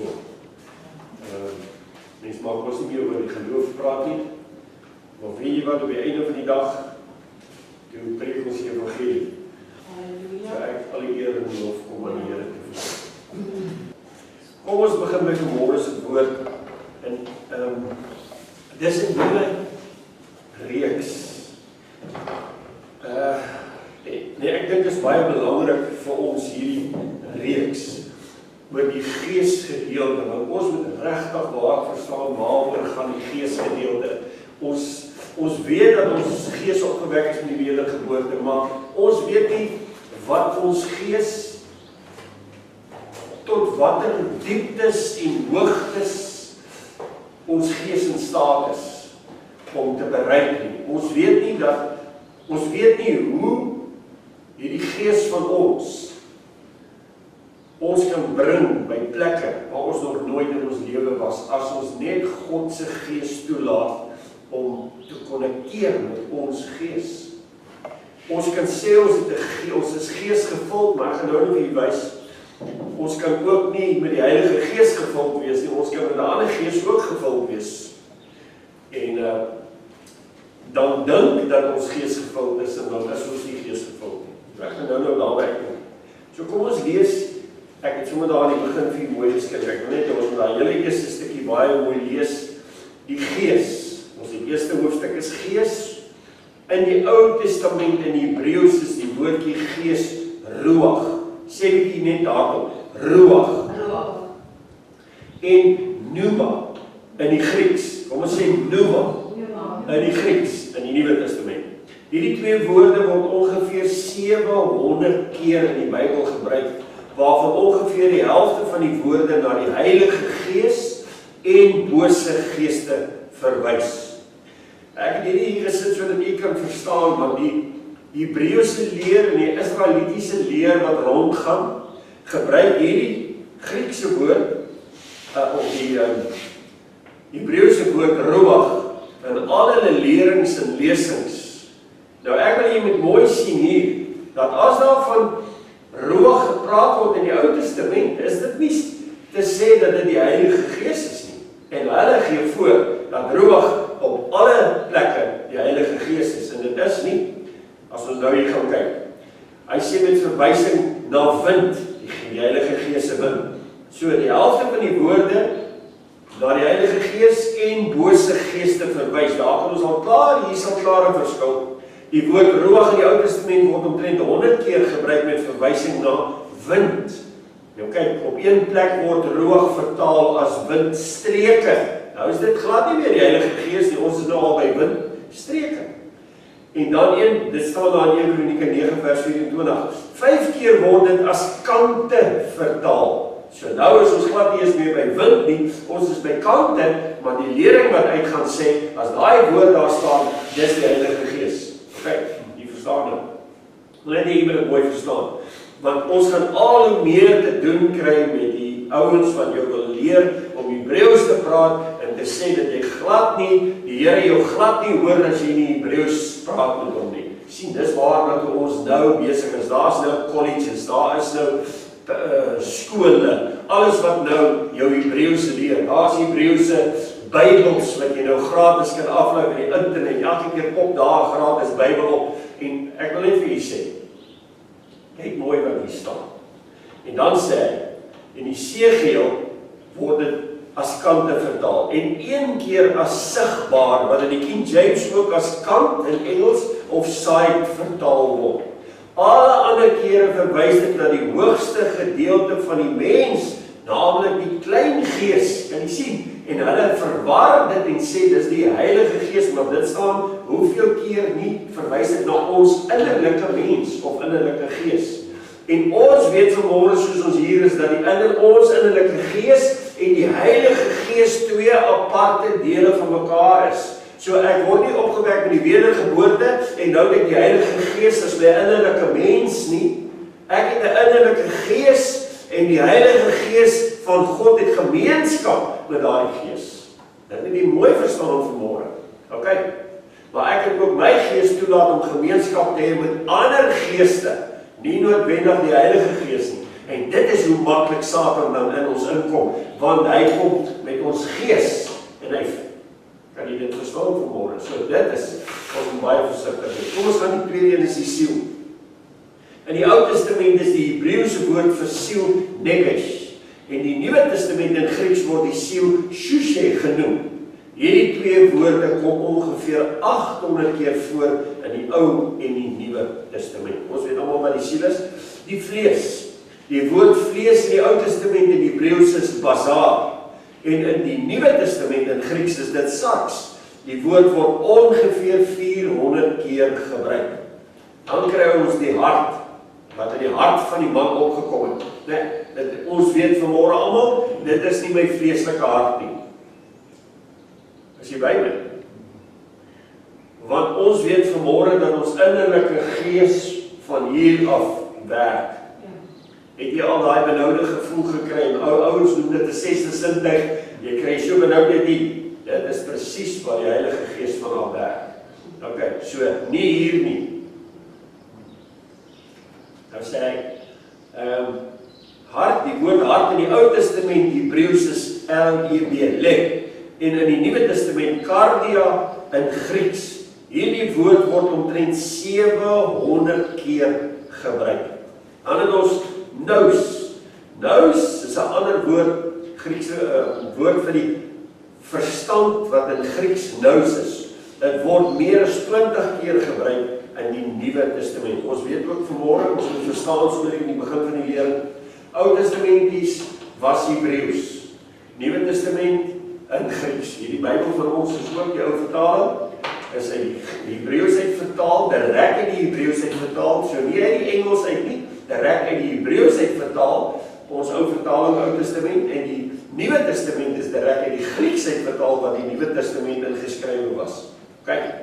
word. Mens maak ons nie meer oor die geloof praat nie, maar weet jy wat, op die einde van die dag, toe preek ons die evangelie. So ek al die eer en lof kom aan die Here te verskaf. Kom ons begin met vanmôre se woord, en dis 'n nuwe reeks. Nee, ek dink dit is baie belangrik vir ons hierdie reeks oor die geesgedeelte, want ons moet regtig waar verstaan waaroor gaan die geesgedeelte. Ons weet dat ons gees opgewek is met die wedergeboorte, maar ons weet nie wat ons gees tot watter dieptes en hoogtes ons gees in staat is om te bereik nie. Ons weet nie hoe hierdie gees van ons kan bring by plekke waar ons nog nooit in ons lewe was, as ons net God se gees toelaat om te konnekteer met ons gees. Ons kan sê ons is geesgevuld, maar ek gaan nou vir julle wys, ons kan ook nie met die Heilige Gees gevuld wees nie, ons kan met 'n ander gees ook gevuld wees. En dan dink dat ons gees gevuld is, en dan is ons nie gees gevuld nie. Ek gaan nou daarby kom. So kom ons lees, ek het sommer daar in die begin vir mooi geskryf, ek wil net ons met daai hele eerste stukkie baie mooi lees, die gees. Ons die eerste hoofstuk is gees. In die Ou Testament in Hebreeus is die woordjie gees RUACH. Sê bietjie net daarop, RUACH. En PNEUMA in die Grieks. Kom ons sê PNEUMA in die Grieks, in die Nuwe Testament. Hierdie twee woorde word ongeveer 700 keer in die Bybel gebruik, waarvan ongeveer die helfte van die woorde na die Heilige Gees en bose geeste verwys. Ek het hierdie hier gesit sodat jy kan verstaan, want die Hebreëse leer en die Israelitiese leer wat rondgaan, gebruik hierdie Griekse woord, of die Hebreëse woord RUACH, in al hulle lerings en lesings. Nou ek wil jy moet mooi sien hier, dat as daar van RUACH gepraat word in die Ou Testament, is dit nie te sê dat dit die Heilige Gees is nie. En hulle gee voor dat RUACH op alle plekke die Heilige Gees is, en dit is nie, as ons nou hier gaan kyk. Hy sê met verwysing na wind, die Heilige Gees se wind. So die helfte van die woorde na die Heilige Gees en bose geeste verwys. Daar kan ons al klaar, hier sal klaar 'n verskil. Die woord RUACH in die Ou Testament word omtrent 100 keer gebruik met verwysing na wind. Nou kyk, op een plek word RUACH vertaal as windstreke. Nou is dit glad nie meer die Heilige Gees nie, ons is nou al by windstreke. En dan dit staan daar in 1 Kronieke 9 vers 24. 5 keer word dit as kante vertaal. So nou is ons glad nie eens meer by wind nie, ons is by kante, maar die lering wat uitgaan sê, as daai woord daar staan, dis die Heilige Gees. Kyk, jy verstaan nou. Net jy moet dit mooi verstaan. Want ons gaan al hoe meer te doen kry met die ouens wat jou wil leer om Hebreeus te praat en te sê dat jy glad nie, die Here jou glad nie hoor as jy nie Hebreeus praat met hom nie. Sien, dis waar dat ons nou besig is. Daar's nou colleges, daar is nou skole, alles wat nou jou Hebreeus leer. Daar's Hebreëse Bybels wat jy nou gratis kan aflaai by die internet. Elke keer pop daar gratis Bybel op. En ek wil net vir julle sê, kyk mooi wat hier staan. En dan sê hy, en die segel word dit as kante vertaal. En een keer as sigbaar, wat in die King James ook as kant in Engels of side vertaal word. Alle ander kere verwys dit na die hoogste gedeelte van die mens, naamlik die klein gees. Kan jy sien? En hulle verwar dit en sê, dis die Heilige Gees, maar dit staan, hoeveel keer nie verwys dit na ons innerlike mens of innerlike gees. En ons weet vanmôre soos ons hier is, dat ons innerlike gees en die Heilige Gees twee aparte dele van mekaar is. So ek word nie opgewek met die wedergeboorte en nou dat die Heilige Gees is my innerlike mens nie. Ek het 'n innerlike gees en die Heilige Gees van God het gemeenskap met daardie gees. Dit moet jy mooi verstaan vanmôre. Okay? Maar ek het ook my gees toelaat om gemeenskap te hê met ander geeste. Nie noodwendig die Heilige Gees nie. En dit is hoe maklik Satan dan in ons inkom, want hy kom met ons gees, en hy kan jy dit verstaan vanmorgen. So dit is, ons baie versigtig. Kom ons gaan die tweede een is die siel. In die Ou Testament is die Hebreëse woord vir siel negesh, en die Nuwe Testament in Grieks word die siel psyche genoem. Hierdie twee woorde kom ongeveer 800 keer voor in die Ou en die Nuwe Testament. Ons weet allemaal wat die siel is, die vlees. Die woord vlees in die Ou Testament in die Hebreëus is bazaar, en in die Nuwe Testament in Grieks is dit sarx. Die woord word ongeveer 400 keer gebruik. Dan kry ons die hart, wat in die hart van die man opgekom het. Nee, ons weet vanmorgen allemaal, dit is nie my vleeslike hart nie. Is jy by my? Want ons weet vanmorgen dat ons innerlike gees van hier af werk. Het jy al die benoude gevoel gekry, en ouers noem dit 'n 6de sintuig, jy kry so benoude die, dit is presies wat die Heilige Gees van al werk. Ok, so, nie hier nie. Nou sê hy, hart, die woord hart in die Ou Testament, die Hebreëus is L-E-B, lek, en in die Nuwe Testament, cardia in Grieks, hierdie woord word omtrent 700 keer gebruik. Dan het ons nous. Nous is 'n ander woord, Griekse woord vir die verstand wat in Grieks nous is. Dit word meer as 20 keer gebruik in die Nuwe Testament. Ons weet ook vanmorgen, ons moet verstaan so in die begin van die lering, Ou Testamenties was Hebreëus, Nuwe Testament in Grieks. Hierdie Bybel van ons is ook die ou vertaling, is uit die Hebreëus uit vertaal, direk uit die Hebreëus uit vertaal, so nie uit die Engels uit nie, direk uit die Hebreëus uit vertaal, ons ou vertaling Ou Testament, en die Nuwe Testament is direk uit die Grieks uit vertaal, wat die Nuwe Testament ingeskrywe was. Kyk,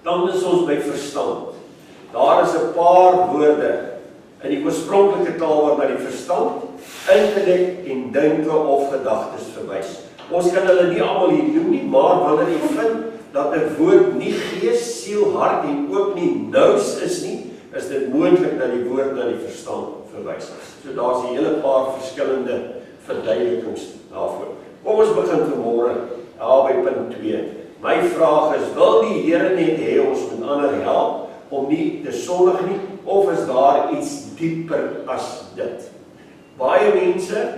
dan is ons by verstand. Daar is 'n paar woorde in die oorspronklike taal wat na die verstand, intellek en denke of gedagtes verwys. Ons kan hulle nie almal hier noem nie, maar wanneer jy vind dat 'n woord nie gees, siel, hart en ook nie nous is nie, is dit moontlik dat die woord na die verstand verwys. So daar's 'n hele paar verskillende verduidelikings daarvoor. Kom ons begin vanmôre by punt 2. My vraag is, wil die Here net hê ons moet ander help om nie te sondig nie, of is daar iets dieper as dit? Baie mense,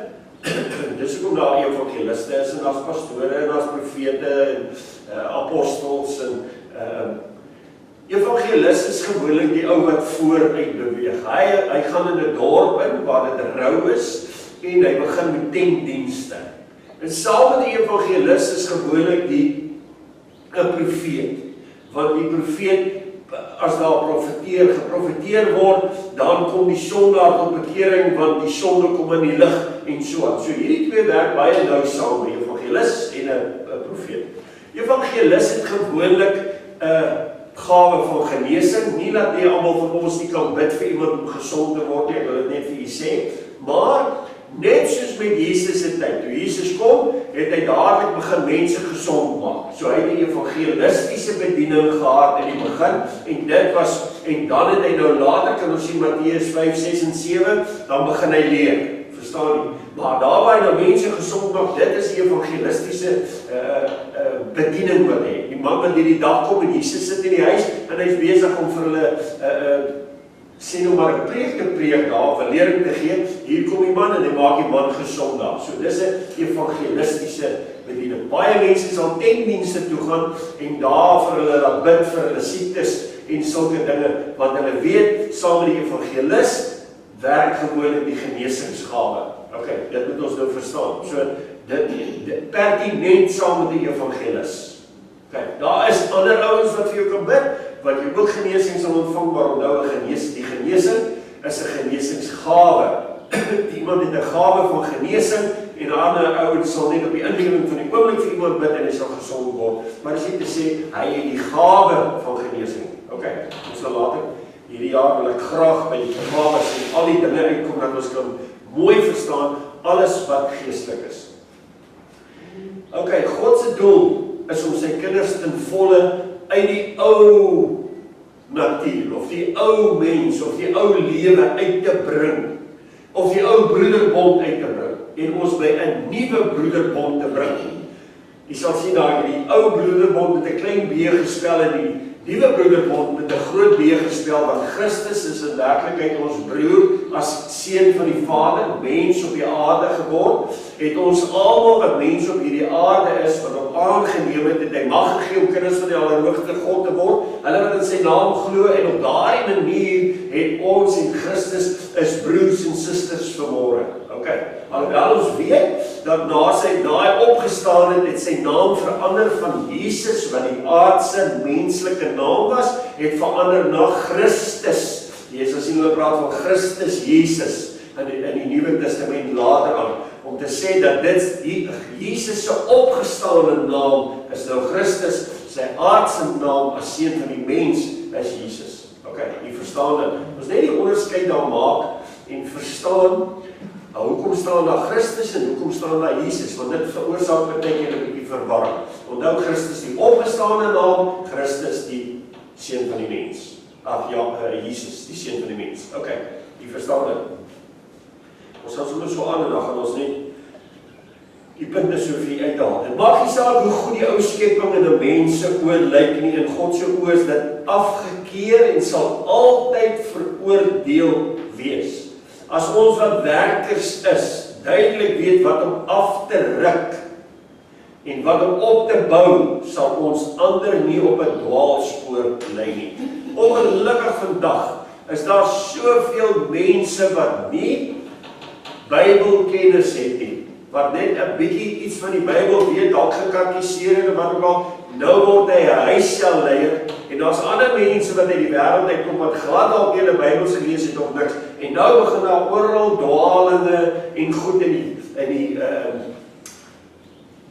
dis hoekom daar evangeliste is, en as pastore, en as profete, en apostels, en evangelist is gewoonlik die ou wat vooruit beweeg. Hy gaan in 'n dorp in, waar dit rou is, en hy begin met tentdienste. En saam met die evangelist is gewoonlik die 'n profeet, want die profeet, as daar geprofeteer word, dan kom die sondaar tot bekering, want die sonde kom in die lig, en so aan. So hierdie twee werk baie nou saam, 'n evangelist en 'n profeet. Evangelist het gewoonlik 'n gawe van genesing, nie dat die almal van ons nie kan bid vir iemand om gesond te word nie, ek wil dit net vir u sê, maar net soos met Jesus se tyd, toe Jesus kom, het hy dadelik begin mense gesond maak. So hy het die evangelistiese bediening gehad in die begin, en dit was, en dan het hy nou later, kan ons sien Matteus 5, 6 en 7, dan begin hy leer, verstaan nie? Maar daar waar hy nou mense gesond maak, dit is die evangelistiese bediening wat hy het. Die man wat hierdie dag kom, en Jesus sit in die huis, en hy is besig om vir hulle sê nou maar 'n preek te preek daar, of 'n lering te gee, hier kom die man en hy maak die man gesond daar. So dis 'n evangelistiese bediening. Baie mense sal tentdienste toe gaan en daar vir hulle laat bid vir hulle siektes en sulke dinge, want hulle weet, saam met die evangelis werk gewoonlik die genesingsgawe. Ok, dit moet ons nou verstaan. So, dit pertinent saam met die evangelis. Ok, daar is ander ouens wat vir jou kan bid, wat jy ook genesing sal ontvang, maar onthou die genesing is 'n genesingsgawe. Iemand het 'n gawe van genesing, en ander ouens sal net op die ingewing van die oomblik vir iemand bid en hy sal gesond word. Maar dis nie te sê, hy het die gawe van genesing. Ok, ons sal later, hierdie jaar wil ek graag by die gawes en al die dinge uitkom, dat ons kan mooi verstaan, alles wat geestelik is. Ok, God se doel is om sy kinders ten volle uit die ou natuur, of die ou mens, of die ou lewe uit te bring, of die ou broederbond uit te bring, en ons by 'n nuwe broederbond te bring. Jy sal sien daar, die ou broederbond met 'n klein B gespel en die nuwe broederbond met 'n groot B gespel, want Christus is in werklikheid ons broer, as seun van die Vader, mens op die aarde geword, het ons almal wat mens op hierdie aarde is, wat op aangeneem het hy mag gegee om kinders van die Allerhoogste God te word, hulle wat in sy naam glo, en op daardie manier het ons en Christus is broers en susters vanmôre. Okay. Alhoewel ons weet dat na hy opgestaan het sy naam verander van Jesus, wat die aardse menslike naam was, het verander na Christus. Jy sal sien hulle praat van Christus Jesus in die Nuwe Testament later aan, om te sê dat dit die Jesus se opgestane naam is nou Christus, sy aardse naam as seun van die mens is Jesus. Okay, jy verstaan dit. Ons net die onderskeid daar maak en verstaan hoekom staan daar Christus en hoekom staan daar Jesus, want dit veroorsaak baie keer 'n bietjie verwarring. Onthou Christus die opgestane naam, Christus die seun van die mens. Jesus, die seun van die mens. Okay, jy verstaan dit. Ons sal sommer so aan en dan gaan ons net die punte so vir u uithaal. Dit maak nie saak hoe goed die ou skepping in 'n mens se oë lyk nie, in God se oë is dit afgekeer en sal altyd veroordeel wees. As ons wat werkers is, duidelik weet wat om af te ruk en wat om op te bou, sal ons ander nie op 'n dwaalspoor lei nie. Ongelukkig vandag is daar soveel mense wat nie Bybelkennis het nie, wat net 'n bietjie iets van die Bybel weet, dalk gekatekiseer en wat ook al, nou word hy 'n huisselleier, en daar's ander mense wat uit die wêreld uitkom wat glad dalk nie 'n Bybel gelees het of niks, en nou begin daar oral dwaalinge en goed in die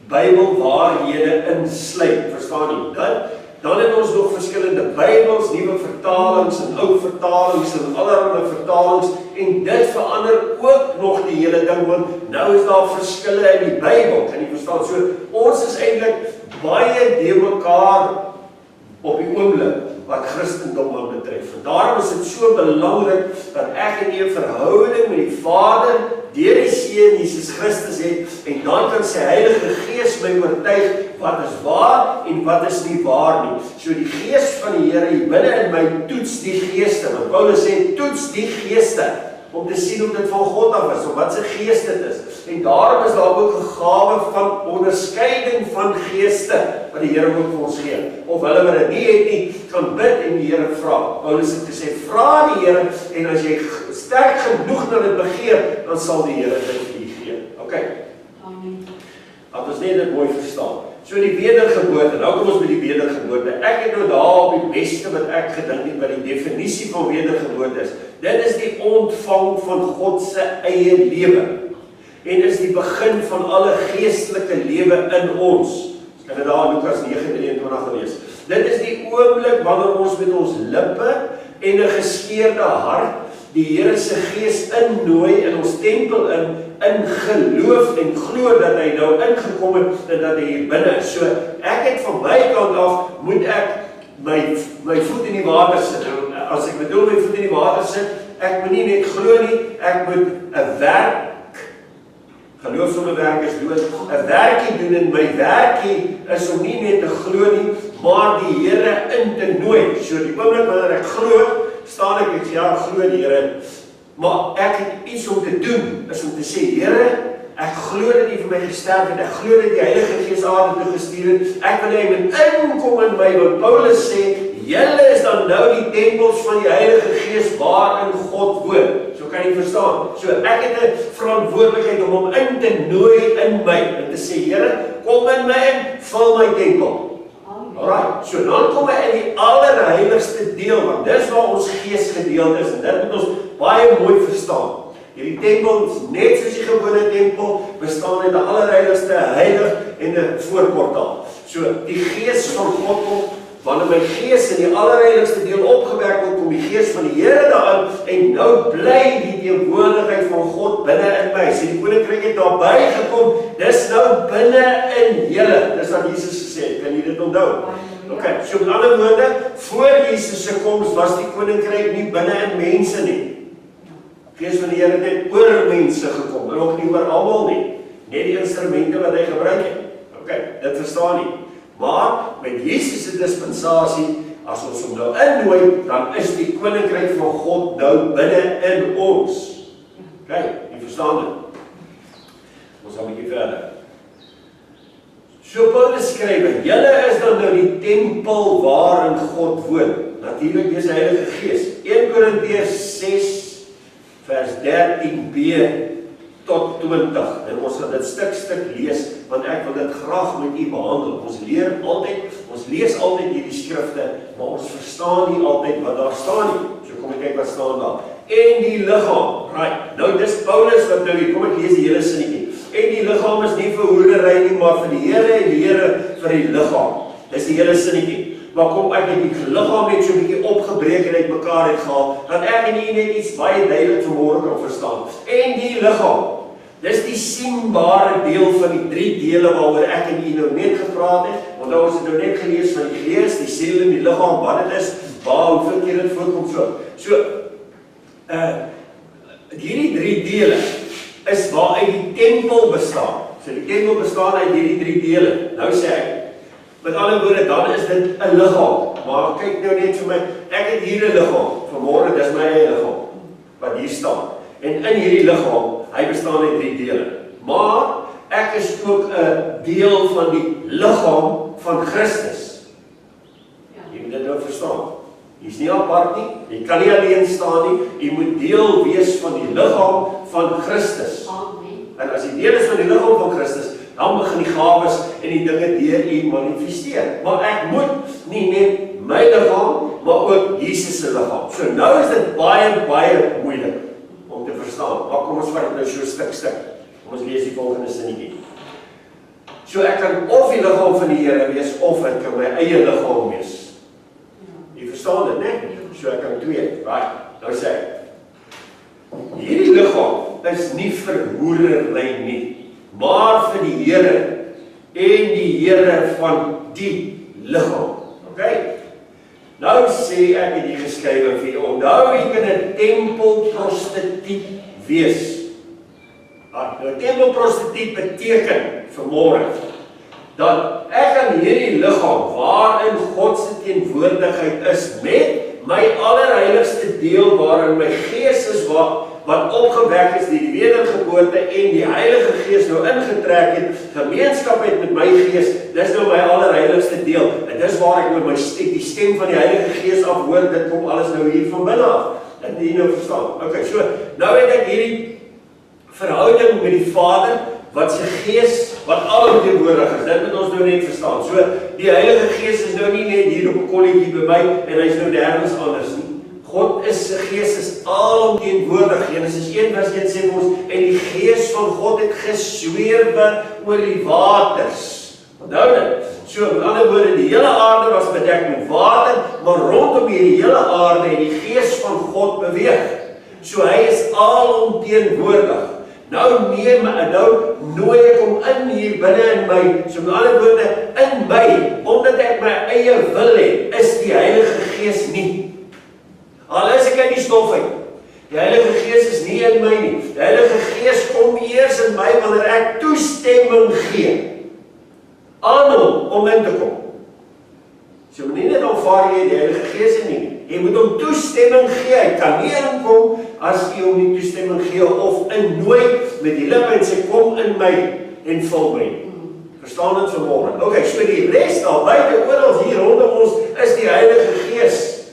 Bybelwaarhede insluit, verstaan jy? Dan het ons nog verskillende Bybels, nuwe vertalings en ou vertalings en allerlei vertalings, en dit verander ook nog die hele ding, want nou is daar verskille in die Bybel, kan jy verstaan? So, ons is eintlik baie de mekaar op die oomblik wat Christendom betref. En daarom is dit so belangrik dat ek en jy 'n verhouding met die Vader deur die Seun Jesus Christus het, en dan kan sy Heilige Gees my oortuig wat is waar en wat is nie waar nie. So die Gees van die Here hier binne in my toets die geeste, want Paulus sê toets die geeste, om te sien of dit van God af is, of wat sy gees dit is. En daarom is daar ook 'n gawe van onderskeiding van geeste, wat die Here ook vir ons gee. Of hulle wat dit nie het nie, kan bid en die Here vra. Paulus het gesê, vra die Here, en as jy sterk genoeg na dit begeer, dan sal die Here dit vir jou gee. Okay. Amen. Dat ons net dit mooi verstaan. So die wedergeboorte, nou kom ons by die wedergeboorte. Ek het nou daar op die beste wat ek gedink het, wat die definisie van wedergeboorte is. Dit is die ontvang van God se eie lewe. En is die begin van alle geestelike lewe in ons. Kan dit daar in Lukas 9:23 lees. Dit is die oomblik wanneer ons met ons lippe en 'n geskeurde hart die Here se Gees innooi in ons tempel in geloof en glo dat hy nou ingekom het en dat hy hier binne is. So ek het van my kant af moet ek my voet in die water sit. As ek bedoel my voet in die water sit, ek moet nie net glo nie, ek moet 'n werk, geloof sonder werk is dood, 'n werkie doen, en my werkie is om nie net te glo nie, maar die Here in te nooi. So die oomblik wanneer ek glo, staan ek sê, ja, glo die Here, maar ek het iets om te doen, is om te sê, Here, ek glo dat U vir my gesterf het, ek glo dat die Heilige Gees aarde toe gestuur het, ek wil hy moet inkom in my, want Paulus sê, julle is dan nou die tempels van die Heilige Gees waarin God woon. So kan jy verstaan. So ek het 'n verantwoordelikheid om hom in te nooi in my, en te sê, Here, kom in my in, vul my tempel. Alright, so dan kom hy in die allerheiligste deel, want dis waar ons gees gedeel is, en dit moet ons baie mooi verstaan. Hierdie tempel, net soos die gewone tempel, bestaan uit 'n allerheiligste, heilig en 'n voorportaal. So die gees van God kom, wanneer my gees in die allerheiligste deel opgewerk word, kom die Gees van die Here daarin, en nou bly die teenwoordigheid van God binne in my. So die koninkryk het daarby gekom, dis nou binne in julle. Dis wat Jesus gesê het, kan jy dit onthou? Okay, so met ander woorde, voor Jesus se koms was die koninkryk nie binne in mense nie. Gees van die Here het net oor mense gekom, en ook nie oor almal nie, net die instrumente wat hy gebruik het. Ok, dit verstaan nie. Maar met Jesus se dispensasie, as ons hom nou innooi, dan is die koninkryk van God nou binne in ons. Ok, jy verstaan dit. Ons gaan 'n bietjie verder. So Paulus skryf, julle is dan nou die tempel waarin God woon. Natuurlik is die Heilige Gees. 1 Korintiërs 6 vers 13b tot 20. En ons gaan dit stuk lees, want ek wil dit graag met u behandel. Ons lees altyd hierdie skrifte, maar ons verstaan nie altyd wat daar staan nie. So kom ek kyk wat staan daar. En die liggaam, right, nou dis Paulus wat nou hier, kom ek lees die hele sinnetjie. En die liggaam is nie vir hoedery nie, maar vir die Here en die Here vir die liggaam. Dis die hele sinnetjie. Maar kom ek het die liggaam net so 'n bietjie opgebreek en uitmekaar het gehaal, dat ek en u net iets baie duidelik vanmôre kan verstaan. En die liggaam, dis die sienbare deel van die 3 dele waaroor ek en u nou net gepraat het. Want ons het nou net gelees van die gees, die siel en die liggaam, wat dit is, hoeveel keer dit voorkom so. Hierdie 3 dele is waaruit die tempel bestaan. So die tempel bestaan uit hierdie 3 dele. Nou sê ek, met ander woorde, dan is dit 'n liggaam. Maar kyk nou net vir my, ek het hier 'n liggaam. Vanmôre, dis my eie liggaam wat hier staan. En in hierdie liggaam, hy bestaan uit 3 dele. Maar ek is ook 'n deel van die liggaam van Christus. Jy moet dit nou verstaan. Jy's nie apart nie, jy kan nie alleen staan nie, jy moet deel wees van die liggaam van Christus. En as jy deel is van die liggaam van Christus, dan begin die gawes en die dinge deur u manifesteer. Maar ek moet nie net my liggaam, maar ook Jesus se liggaam. So nou is dit baie moeilik om te verstaan. Maar kom ons vat dit nou so stuk. Kom ons lees die volgende sinnetjie. So ek kan of die liggaam van die Here wees, of ek kan my eie liggaam wees. Jy verstaan dit, né? So ek kan 2, right? Nou sê ek, hierdie liggaam is nie vir hoerery nie, maar vir die Here en die Here van die liggaam. Ok? Nou sê ek het hier geskrywe vir jou, onthou jy kan 'n tempelprostituut wees. Nou, tempelprostituut beteken vanmôre dat ek aan hierdie liggaam waarin God se teenwoordigheid is, met my allerheiligste deel waarin my gees is wat opgewek is deur die wedergeboorte en die Heilige Gees nou ingetrek het, gemeenskap het met my gees, dis nou my allerheiligste deel. En dis waar ek nou die stem van die Heilige Gees afhoor, dit kom alles nou hier van binne af. Dat jy nou verstaan. Ok, so, nou het ek hierdie verhouding met die Vader, wat sy gees, wat alomteenwoordig is, dit moet ons nou net verstaan. So, die Heilige Gees is nou nie net hier op 'n kolletjie by my, en hy is nou nêrens anders nie. God is sy gees is alomteenwoordig. Genesis 1 vers 1 sê ons, en die gees van God het geswewe oor die waters. Onthou dit. So, met ander woorde, die hele aarde was bedek met water, maar rondom hierdie hele aarde het die gees van God beweeg. So, hy is alomteenwoordig. Nou nooi ek hom in hier binne in my, so met ander woorde, in my, omdat ek my eie wil het, is die Heilige Gees nie. Al is ek uit die stof uit, die Heilige Gees is nie in my nie. Die Heilige Gees kom eers in my wanneer ek toestemming gee aan hom om in te kom. So moet nie net aanvaar jy die Heilige Gees nie. Jy moet hom toestemming gee. Hy kan nie inkom as jy hom nie toestemming gee of innooi met die lippe en sê kom in my en vul my. Verstaan dit vanmôre? Ok, so die res daar buite oral hier rondom ons is die Heilige Gees.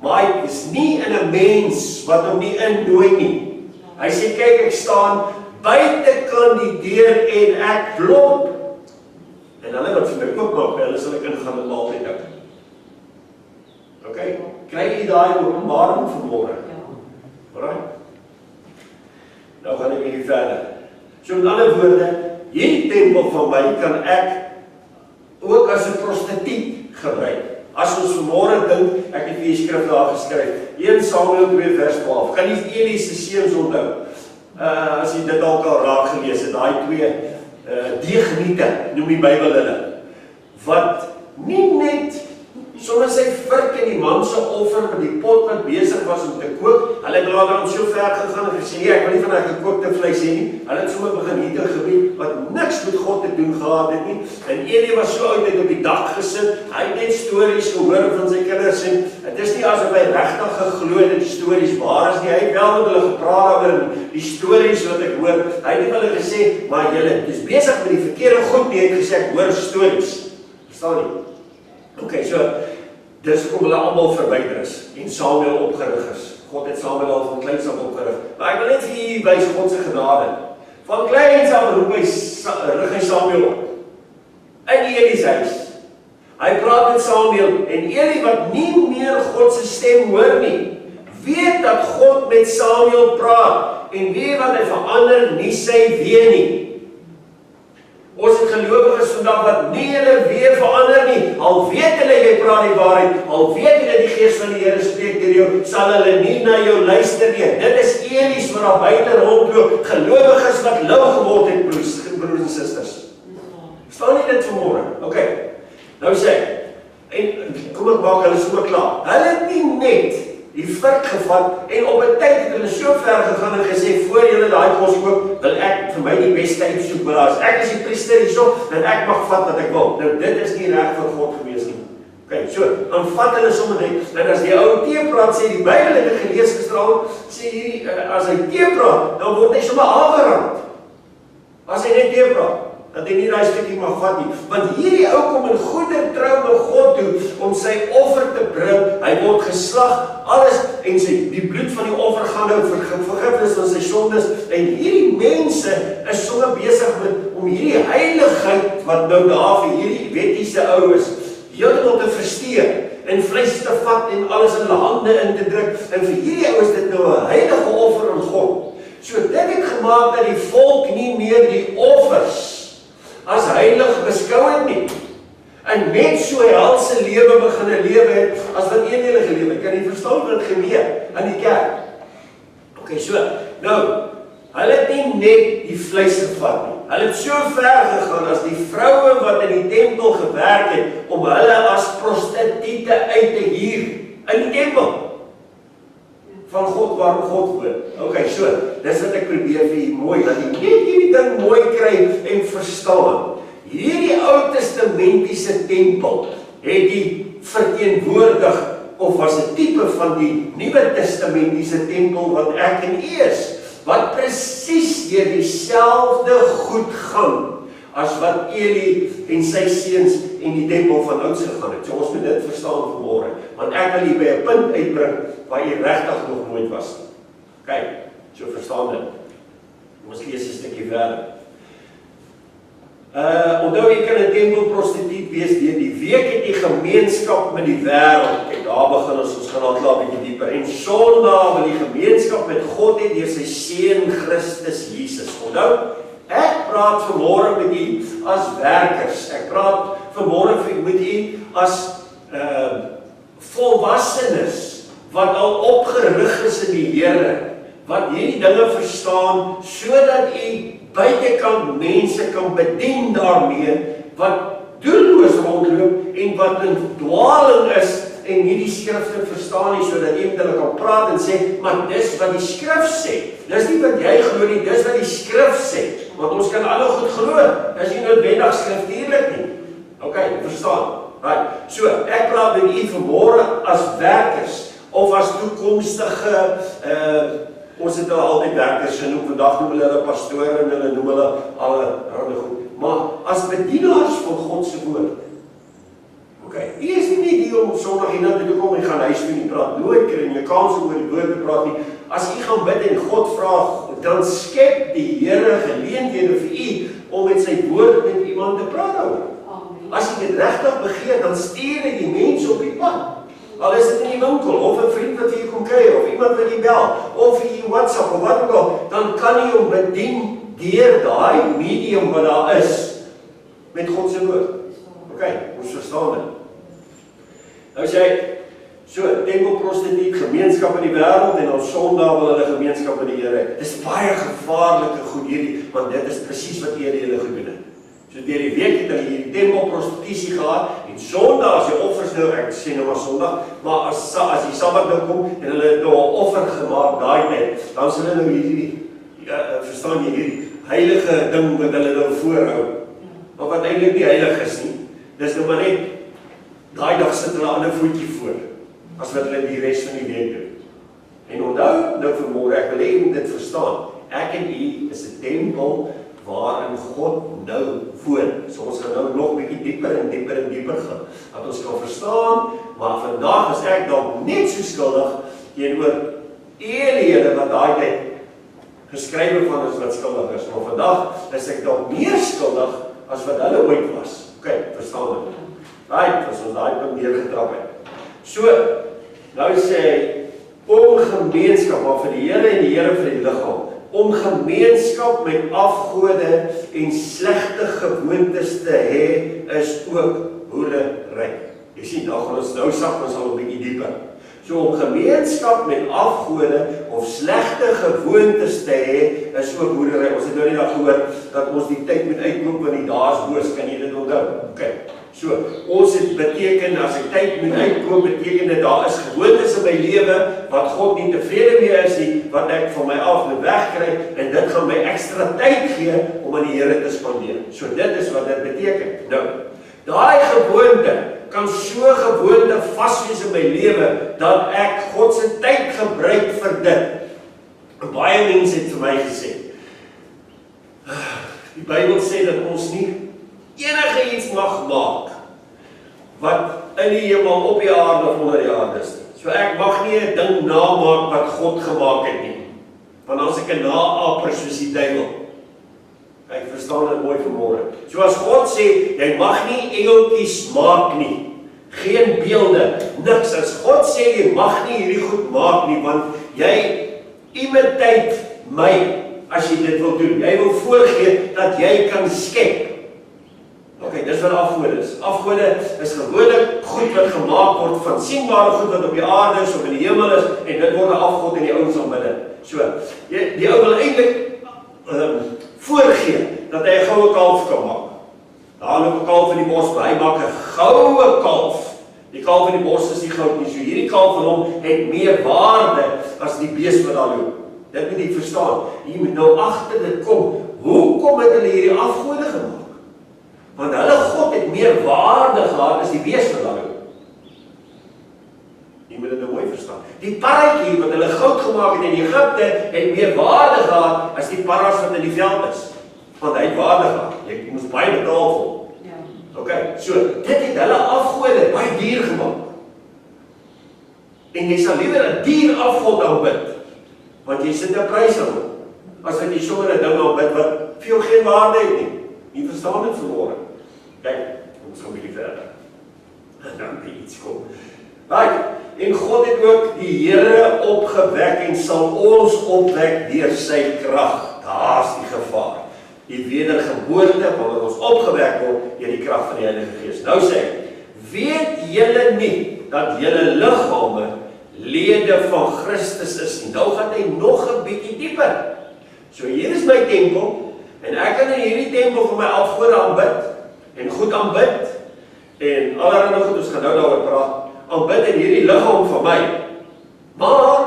Maar hy is nie in 'n mens wat hom nie innooi nie. Hy sê kyk, ek staan buitekant die deur en ek klop. En hulle wat vir my oopmaak, hulle sal ek ingaan en maaltyd hou. Ok, kry jy daai openbaring vanmôre? Alright? Nou gaan ek hier verder. So met ander woorde, hierdie tempel van my kan ek ook as 'n prostituut gebruik. As ons vanmôre dink, ek het vir die skrif daar geskryf, 1 Samuel 2 vers 12, kan jy Eli se seuns onthou? As jy dit dalk al raak gelees het, daai 2 deegniete, noem die Bybel hulle, wat nie net sonder sy vurk en die man se offer met die pot wat besig was om te kook. Hulle het later so ver gegaan en gesê, nee, ek wil nie van daai gekookte vleis hê nie. Hulle het sommer begin hierdie gebied wat niks met God te doen gehad het nie. En Eli was so oud, hy het op die dak gesit. Hy het net stories gehoor van sy kinders en dit is nie asof hy regtig geglo het dat die stories waar is nie. Hy het wel met hulle gepraat oor die stories wat ek hoor. Hy het hulle gesê, maar julle is besig met die verkeerde goed nie. Hy het gesê ek hoor stories. Verstaan nie? Okay, so dis hoekom hulle almal verwyder is en Samuel opgerig is. God het Samuel al van kleins af opgerig. Maar ek wil net vir julle wys God se genade. Van kleins af rig hy Samuel op. In Eli se huis. Hy praat met Samuel en Eli wat nie meer God se stem hoor nie, weet dat God met Samuel praat en weet wat hy verander nie sy wee nie. Ons het gelowiges vandag wat nie hulle weer verander nie. Al weet hulle jy praat die waarheid, al weet hulle die Gees van die Here spreek deur jou, sal hulle nie na jou luister nie. Dit is Eli's wat daar buite rondloop, gelowiges wat lou geword het, broers en susters. Verstaan nie dit vanmôre? Okay. Nou sê, en kom ek maak hulle so klaar. Hulle het nie net die vurk gevat en op 'n tyd het hulle so ver gegaan en gesê voor julle daai kos koop, wil ek vir my die beste uitsoek, maar as ek is die priester hierso, dan ek mag vat wat ek wil. Nou dit is nie reg vir God gewees nie. Okay, so, dan vat hulle sommer net, en as die ou tee praat, sê die Bybel het gelees gisteraan, sê hierdie, as hy tee praat, dan word hy sommer aangerand. As hy net tee praat, dat hy nie daai stukkie mag vat nie. Want hierdie ou kom in goeie trou met God toe om sy offer te bring. Hy word geslag, alles en die bloed van die offer gaan nou vergifnis van sy sondes. En hierdie mense is sommer besig met om hierdie heiligheid wat nou daar vir hierdie wettiese ou is, heeltemal te versteur en vleis te vat en alles in hulle hande in te druk. En vir hierdie ou is dit nou 'n heilige offer aan God. So dit het gemaak dat die volk nie meer die offers as heilig beskou het nie. En net so helse lewe begin lewe het, as wat hulle gelewe het. Kan jy verstaan wat gebeur in die kerk? Okay, so, nou, hulle het nie net die vleis gevat nie. Hulle het so ver gegaan as die vroue wat in die tempel gewerk het, om hulle as prostituie uit te huur in die tempel. Van God waarom God woon. Okay, so, dis wat ek probeer vir julle mooi, dat jy net hierdie ding mooi kry en verstaan. Hierdie Ou Testamentiese tempel het die verteenwoordig, of was 'n tipe van die Nuwe Testamentiese tempel wat ek en u is, wat presies deur dieselfde goed gaan, as wat Eli en sy seuns en die tempel van ouds gegaan het. So ons moet dit verstaan vanmôre, want ek wil hier by 'n punt uitbring waar jy regtig nog nooit was. Kyk, so verstaan dit. Ons lees 'n stukkie verder. Onthou jy kan 'n tempelprostituut wees deur die week het die gemeenskap met die wêreld. Kyk, daar begin ons gaan al klaar 'n bietjie dieper. En Sondag wil die gemeenskap met God hê deur sy seun Christus Jesus. Onthou, ek praat vanmôre met u as werkers. Ek praat vanmôre met u as volwassenes wat al opgerig is in die Here, wat hierdie dinge verstaan sodat u buitekant mense kan bedien daarmee wat doelloos rondloop en wat in dwaling is en nie die skrifte verstaan nie, sodat jy met hulle kan praat en sê, maar dis wat die skrif sê. Dis nie wat jy glo nie, dis wat die skrif sê. Want ons kan alle goed glo, dis nie noodwendig skriftuurlik nie. Okay, verstaan. Right. So, ek praat met u vanmôre as werkers of as toekomstige ons het nou altyd werkers genoem, vandag noem hulle pastore en hulle noem hulle alle rande goed. Maar as bedienaars van God se woord. Okay, hier is nie die om Sondag hiernatoe te kom en gaan huis toe nie praat, nooit kry jy kans om oor die woord te praat nie. As jy gaan bid en God vra, dan skep die Here geleenthede vir u om met sy woord met iemand te praat daaroor. As jy dit regtig begeer, dan stuur jy die mense op die pad. Al is dit in die winkel, of 'n vriend wat jy kom kuier, of iemand wat jy bel, of jy WhatsApp, of wat ook al, dan kan jy hom bedien deur daai medium wat daar is, met God se woord. Okay, ons verstaan dit. Nou sê, so, tempelprostituut, gemeenskap in die wêreld, en op Sondag wil hulle gemeenskap in die Here. Dis baie gevaarlike goed hierdie, want dit is presies wat hulle gedoen het. So deur die week het hulle hierdie tempelprostitusie gehad, en Sondag as die offers nou, ek sê nou maar Sondag, maar as die Sabbat nou kom, en hulle het nou 'n offer gemaak daai tyd, dan is hulle nou hierdie, verstaan jy, hierdie heilige ding wat hulle nou voorhou, maar wat eintlik nie heilig is nie, dis nou maar net, daai dag sit hulle 'n ander voetjie voor, as wat hulle die res van die week doen. En onthou, nou vanmôre, ek wil hê jy moet dit verstaan, ek en u is 'n tempel waarin God nou woon. So ons gaan nou nog 'n bietjie dieper en dieper en dieper gaan, dat ons kan verstaan, maar vandag is ek dalk net so skuldig teenoor hele wat daai tyd geskrywe van ons wat skuldig is, maar vandag is ek dalk meer skuldig as wat hulle ooit was. OK, verstaan dit? Right, as ons daai punt weer getrap het. So, nou sê hy, om gemeenskap, maar vir die Here en die Here vir die liggaam, om gemeenskap met afgode en slegte gewoontes te hê, is ook hoerery. Jy sien, nou gaan ons nou sak, ons al 'n bietjie dieper. So om gemeenskap met afgode of slegte gewoontes te hê, is ook hoerery. Ons het nou net al gehoor dat ons die tyd moet uitkoop want die dae is boos, kan jy dit onthou? OK. So, ons het beteken, as die tyd moet uitkoop, beteken dit daar is gewoontes in my lewe wat God nie tevrede mee is nie, wat ek van my af moet wegkry, en dit gaan my ekstra tyd gee om aan die Here te spandeer. So dit is wat dit beteken. Nou, daai gewoonte kan so gewoonte vaswees in my lewe, dat ek God se tyd gebruik vir dit. En baie mense het vir my gesê, die Bybel sê dat ons nie enige iets mag maak wat in die hemel, op die aarde of onder die aarde is. So ek mag nie 'n ding namaak wat God gemaak het nie. Want as ek 'n naaper soos die duiwel. Ek verstaan dit mooi vanmôre. So as God sê, jy mag nie engeltjies maak nie, geen beelde, niks. As God sê, jy mag nie hierdie goed maak nie, want jy imiteer my as jy dit wil doen. Jy wil voorgee dat jy kan skep. OK, dis wat afgode is. Afgode is gewoonlik goed wat gemaak word van sienbare goed wat op die aarde is of in die hemel is, en dit word 'n afgod in die ouens aanbid. So, die ou wil eintlik voorgee dat hy 'n goue kalf kan maak. Daar loop 'n kalf in die bos, hy maak 'n goue kalf. Die kalf in die bos is nie goud nie, so hierdie kalf van hom het meer waarde as die bees wat daar loop. Dit moet jy verstaan. Jy moet nou agter dit kom. Hoekom het hulle hierdie afgode gemaak? Want hulle God het meer waarde gehad as die bees wat daar loop. Jy moet dit nou mooi verstaan. Die paratjie wat hulle goud gemaak het in Egipte, het meer waarde gehad as die paras wat in die veld is. Want hy het waarde gehad. Jy moes baie betaal vir hom. OK, so dit het hulle afgode baie duur gemaak. En jy sal liewer 'n dier afgod aanbid, want jy sit 'n prys aan hom, as wat jy sommer 'n ding aanbid wat vir jou geen waarde het nie. Jy verstaan dit vanmôre. Kyk, ons gaan 'n bietjie verder. En dan iets kom. Right, en God het ook die Here opgewek en sal ons opwek deur sy krag. Daar's die gevaar. Die wedergeboorte, wanneer ons opgewek word deur die krag van die Heilige Gees. Nou sê hy, weet julle nie dat julle liggame lede van Christus is nie? Nou gaan hy nog 'n bietjie dieper. So hier is my tempel, en ek kan in hierdie tempel vir my afgode aanbid, en goed aanbid, en allerlei goed, ons gaan nou daaroor praat, aanbid in hierdie liggaam van my. Maar,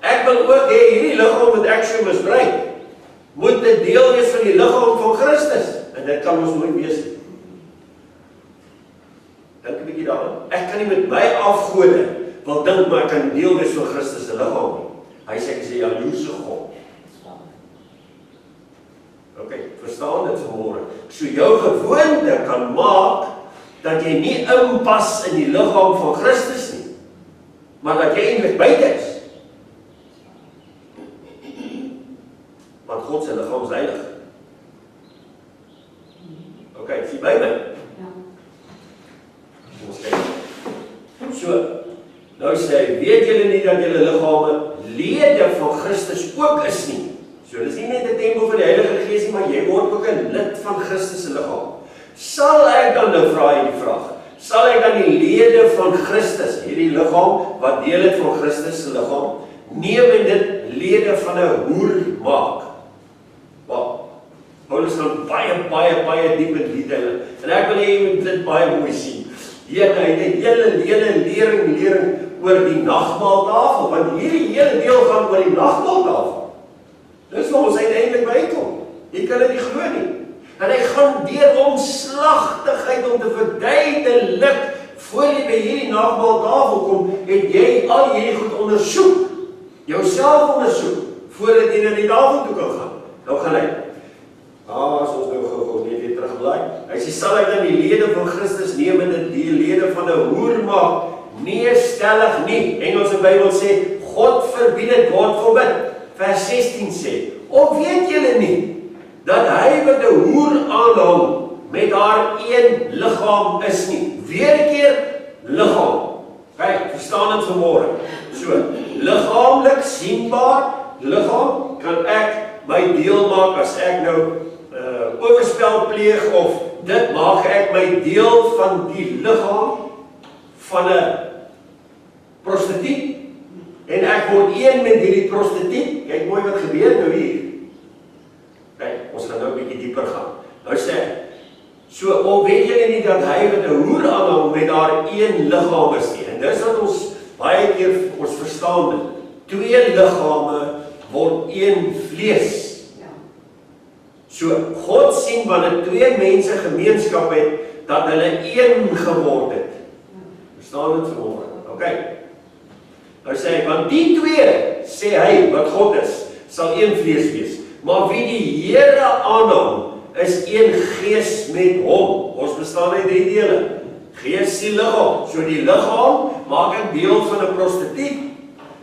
ek wil ook hê hierdie liggaam wat ek so misbruik, moet 'n deel wees van die liggaam van Christus. En dit kan ons nooit wees nie. Dink 'n bietjie daaraan. Ek kan nie met my afgode wil dink maar ek kan deel wees van Christus se liggaam nie. Hy sê ek is 'n jaloerse God. OK, verstaan dit vanmôre. So jou gewoonte kan maak dat jy nie inpas in die liggaam van Christus nie, maar dat jy eintlik buite is. Want God se liggaam is heilig. OK, sien by my? Ja. Ons kyk. So, nou sê hy, weet julle nie dat julle liggame lede van Christus ook is nie? So, dit is nie net 'n tempel van die Heilige Gees nie, maar jy word ook 'n lid van Christus se liggaam. Sal ek dan nou vra hierdie vraag? Sal ek dan die lede van Christus, hierdie liggaam wat deel het van Christus se liggaam, neem en dit lede van 'n hoer maak? Wat? Paulus gaan baie diep in detail. En ek wil hê jy moet dit baie mooi sien. Hier, hy het 'n hele lering oor die nagmaaltafel, want hierdie hele deel gaan oor die nagmaaltafel. Dis waar ons uiteindelik bykom. Jy kan dit nie glo nie. En hy gaan deur omslagtigheid om te verduidelik, voor jy by hierdie nagmaaltafel kom, het jy al hierdie goed ondersoek, jouself ondersoek, voordat jy na die tafel toe kan gaan. Nou gaan hy, as ons nou gou net weer terugblaai, hy sê, sal ek dan die lede van Christus neem en die lede van 'n hoer maak? Nee, stellig nie. Engelse Bybel sê, God verbied dit, God forbid. Vers 16 sê, of weet julle nie, dat hy wat 'n hoer aanhang, met haar een liggaam is nie. Weer 'n keer, liggaam. Kyk, verstaan dit vanmôre. So, liggaamlik, sienbaar, liggaam, kan ek my deel maak as ek nou oorspel pleeg, of dit maak ek my deel van die liggaam van 'n prostituut, en ek word een met hierdie prostituut. Kyk mooi wat gebeur nou hier. Kyk, ons gaan nou 'n bietjie dieper gaan. Nou sê, so, of weet julle nie dat hy wat 'n hoer aanhang met haar een liggaam is nie? En dis wat ons baie keer ons verstaan dit. Twee liggame word een vlees. So, God sien wanneer twee mense gemeenskap het, dat hulle een geword het. Verstaan dit vanmôre? OK. Nou sê hy, want die twee, sê hy, wat God is, sal een vlees wees. Maar wie die Here aanhang, is een gees met hom. Ons bestaan uit drie dele. Gees, siel, liggaam. So die liggaam maak ek deel van 'n prostituut.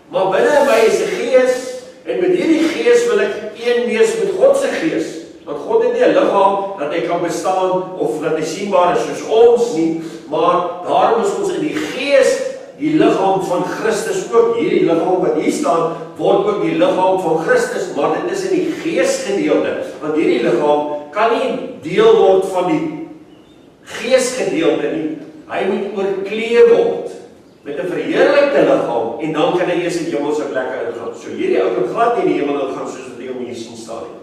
Maar binne my is 'n gees, en met hierdie gees wil ek een wees met God se gees. Want God het nie 'n liggaam dat hy kan bestaan of dat hy sienbaar is soos ons nie, maar daarom is ons in die gees die liggaam van Christus ook. Hierdie liggaam wat hier staan, word ook die liggaam van Christus, maar dit is in die geesgedeelte, want hierdie liggaam kan nie deel word van die geesgedeelte nie. Hy moet oorklee word met 'n verheerlikte liggaam, en dan kan hy eers in die hemelse plekke ingaan. So hierdie ou kan glad nie in die hemel ingaan soos wat jy hom hier sien staan nie.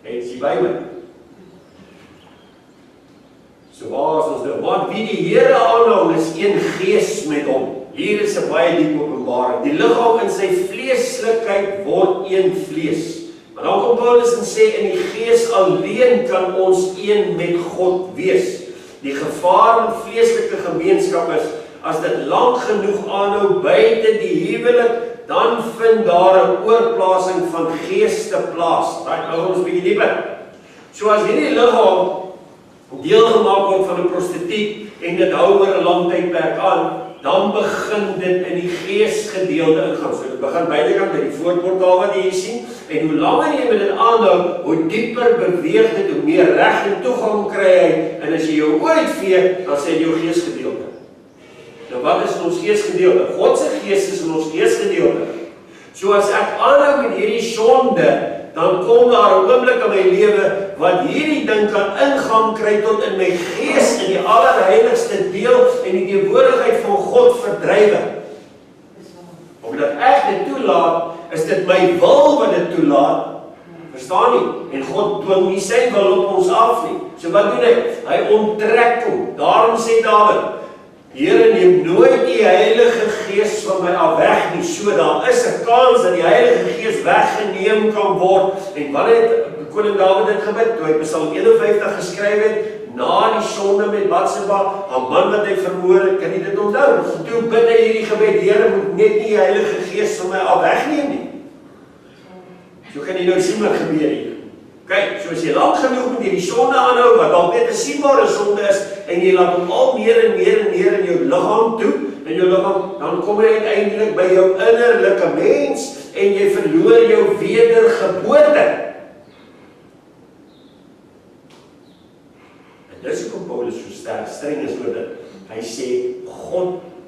Het jy by my? So waar is ons nou? Want wie die Here aanhang, is een gees met hom. Hier is 'n baie diep openbaring. Die liggaam in sy vleeslikheid word een vlees. Maar dan kom Paulus en sê, in die gees alleen kan ons een met God wees. Die gevaar in vleeslike gemeenskap is, as dit lank genoeg aanhou buite die huwelik, dan vind daar 'n oorplasing van geeste plaas. Nou ons bietjie dieper. So as hierdie liggaam deel gemaak word van 'n prostituut en dit hou oor 'n lang tydperk aan, dan begin dit in die geesgedeelte ingaan. So dit begin buitekant by die voorportaal wat jy hier sien, en hoe langer jy met dit aanhou, hoe dieper beweeg dit, hoe meer reg en toegang kry hy, en as jy jou uitvee, dan sê jy jou geesgedeelte. Nou wat is in ons geesgedeelte? God se gees is in ons geesgedeelte. So as ek aanhou met hierdie sonde, dan kom daar 'n oomblik in my lewe wat hierdie ding kan ingang kry tot in my gees, in die allerheiligste deel, en die teenwoordigheid van God verdrywe. Omdat ek dit toelaat, is dit my wil wat dit toelaat. Verstaan nie? En God dwing nie sy wil op ons af nie. So wat doen hy? Hy onttrek hom. Daarom sê Dawid, Here, neem nooit die Heilige Gees van my af weg nie. So daar is 'n kans dat die Heilige Gees weggeneem kan word. En wanneer het koning Dawid dit gebid? Toe hy Psalm 51 geskryf het, na die sonde met Batseba, 'n man wat hy vermoor het, kan jy dit onthou? Toe bid hy hierdie gebed, Here, moet net nie die Heilige Gees van my af wegneem nie. So kan jy nou sien wat gebeur hier. Kyk, so as jy lank genoeg met hierdie sonde aanhou, wat dalk net 'n sienbare sonde is, en jy laat hom al meer en meer en meer in jou liggaam toe, in jou liggaam, dan kom jy uiteindelik by jou innerlike mens, en jy verloor jou wedergeboorte. En dis hoekom Paulus so streng is oor dit. Hy sê,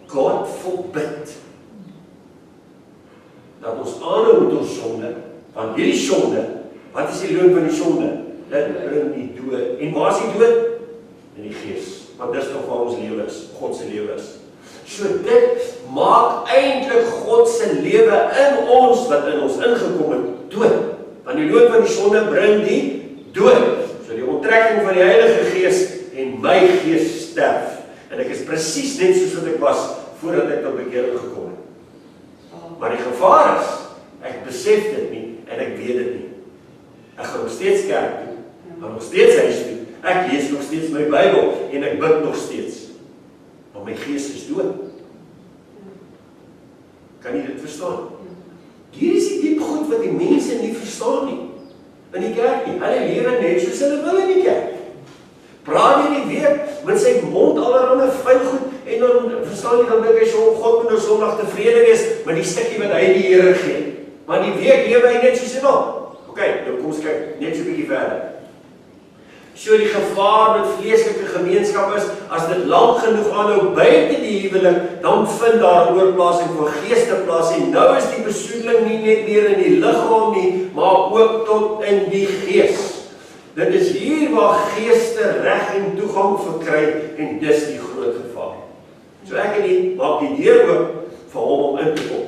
God forbid, dat ons aanhou met ons sonde, want hierdie sonde, wat is die loon van die sonde? Dit bring die dood. En waar is die dood? In die gees. Want dis nog waar ons lewe is, God se lewe is. So dit maak eintlik God se lewe in ons, wat in ons ingekom het, dood. Want die loon van die sonde bring die dood. So die onttrekking van die Heilige Gees en my gees sterf. En ek is presies net soos wat ek was voordat ek tot bekering gekom het. Maar die gevaar is, ek besef dit nie en ek weet dit nie. Ek gaan nog steeds kerk toe, maar nog steeds huis toe. Ek lees nog steeds my Bybel en ek bid nog steeds. Maar my gees is dood. Kan jy dit verstaan? Hier is die diep goed wat die mense nie verstaan nie. In die kerk nie. Hulle lewe net soos hulle wil in die kerk. Praat jy nie weer met sy mond allerhande vuil goed en dan verstaan jy dan dink hy so God moet nou Sondag tevrede wees met die stukkie wat hy die Here gee. Maar die week lewe hy net soos hy wil. OK, nou kom ons kyk net so 'n bietjie verder. So die gevaar met vleeslike gemeenskap is, as dit lank genoeg aanhou buite die huwelik, dan vind daar oorplasing van geeste plaas en nou is die besoedeling nie net meer in die liggaam nie, maar ook tot in die gees. Dit is hier waar geeste reg en toegang verkry en dis die groot gevaar. So ek en jy maak die deur oop vir hom om in te kom.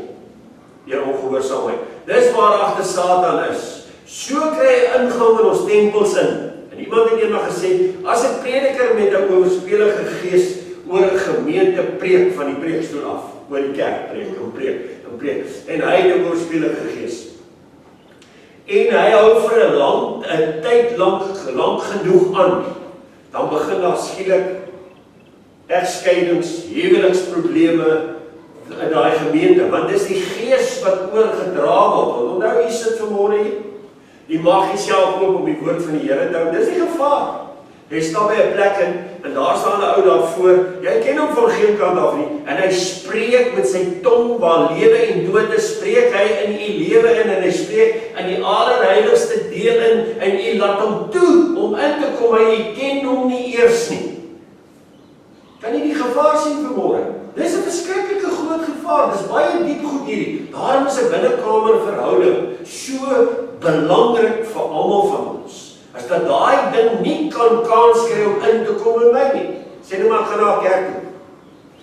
Deur ongehoorsaamheid. Dis waar agter Satan is. So kry hy ingang in ons tempels in. En iemand het eendag gesê, as 'n prediker met 'n oorspelige gees oor 'n gemeente preek van die preekstoel af, oor die kerk preek, en hy het 'n oorspelige gees. En hy hou vir 'n tyd lank genoeg aan, dan begin daar skielik egskeidings, huweliksprobleme in daai gemeente, want dis die gees wat oorgedra word. Onthou, jy sit vanmôre hier. Die mag self oop om die woord van die Here te hou. Dis die gevaar. Jy stap by 'n plek in, en daar staan 'n ou daarvoor. Jy ken hom van geen kant af nie. En hy spreek met sy tong waar lewe en dood is, spreek hy in u lewe in en hy spreek in die allerheiligste deel in en u laat hom toe om in te kom. Hy ken hom nie eers nie. Kan jy die gevaar sien vanmôre? Dis 'n verskriklike groot gevaar. Dis baie diep goed hierdie. Daarom is 'n binnekamer verhouding so belangrik vir almal van ons. As dat daai ding nie kan kans kry om in te kom in my nie. Sê nou maar, ek gaan na 'n kerk toe.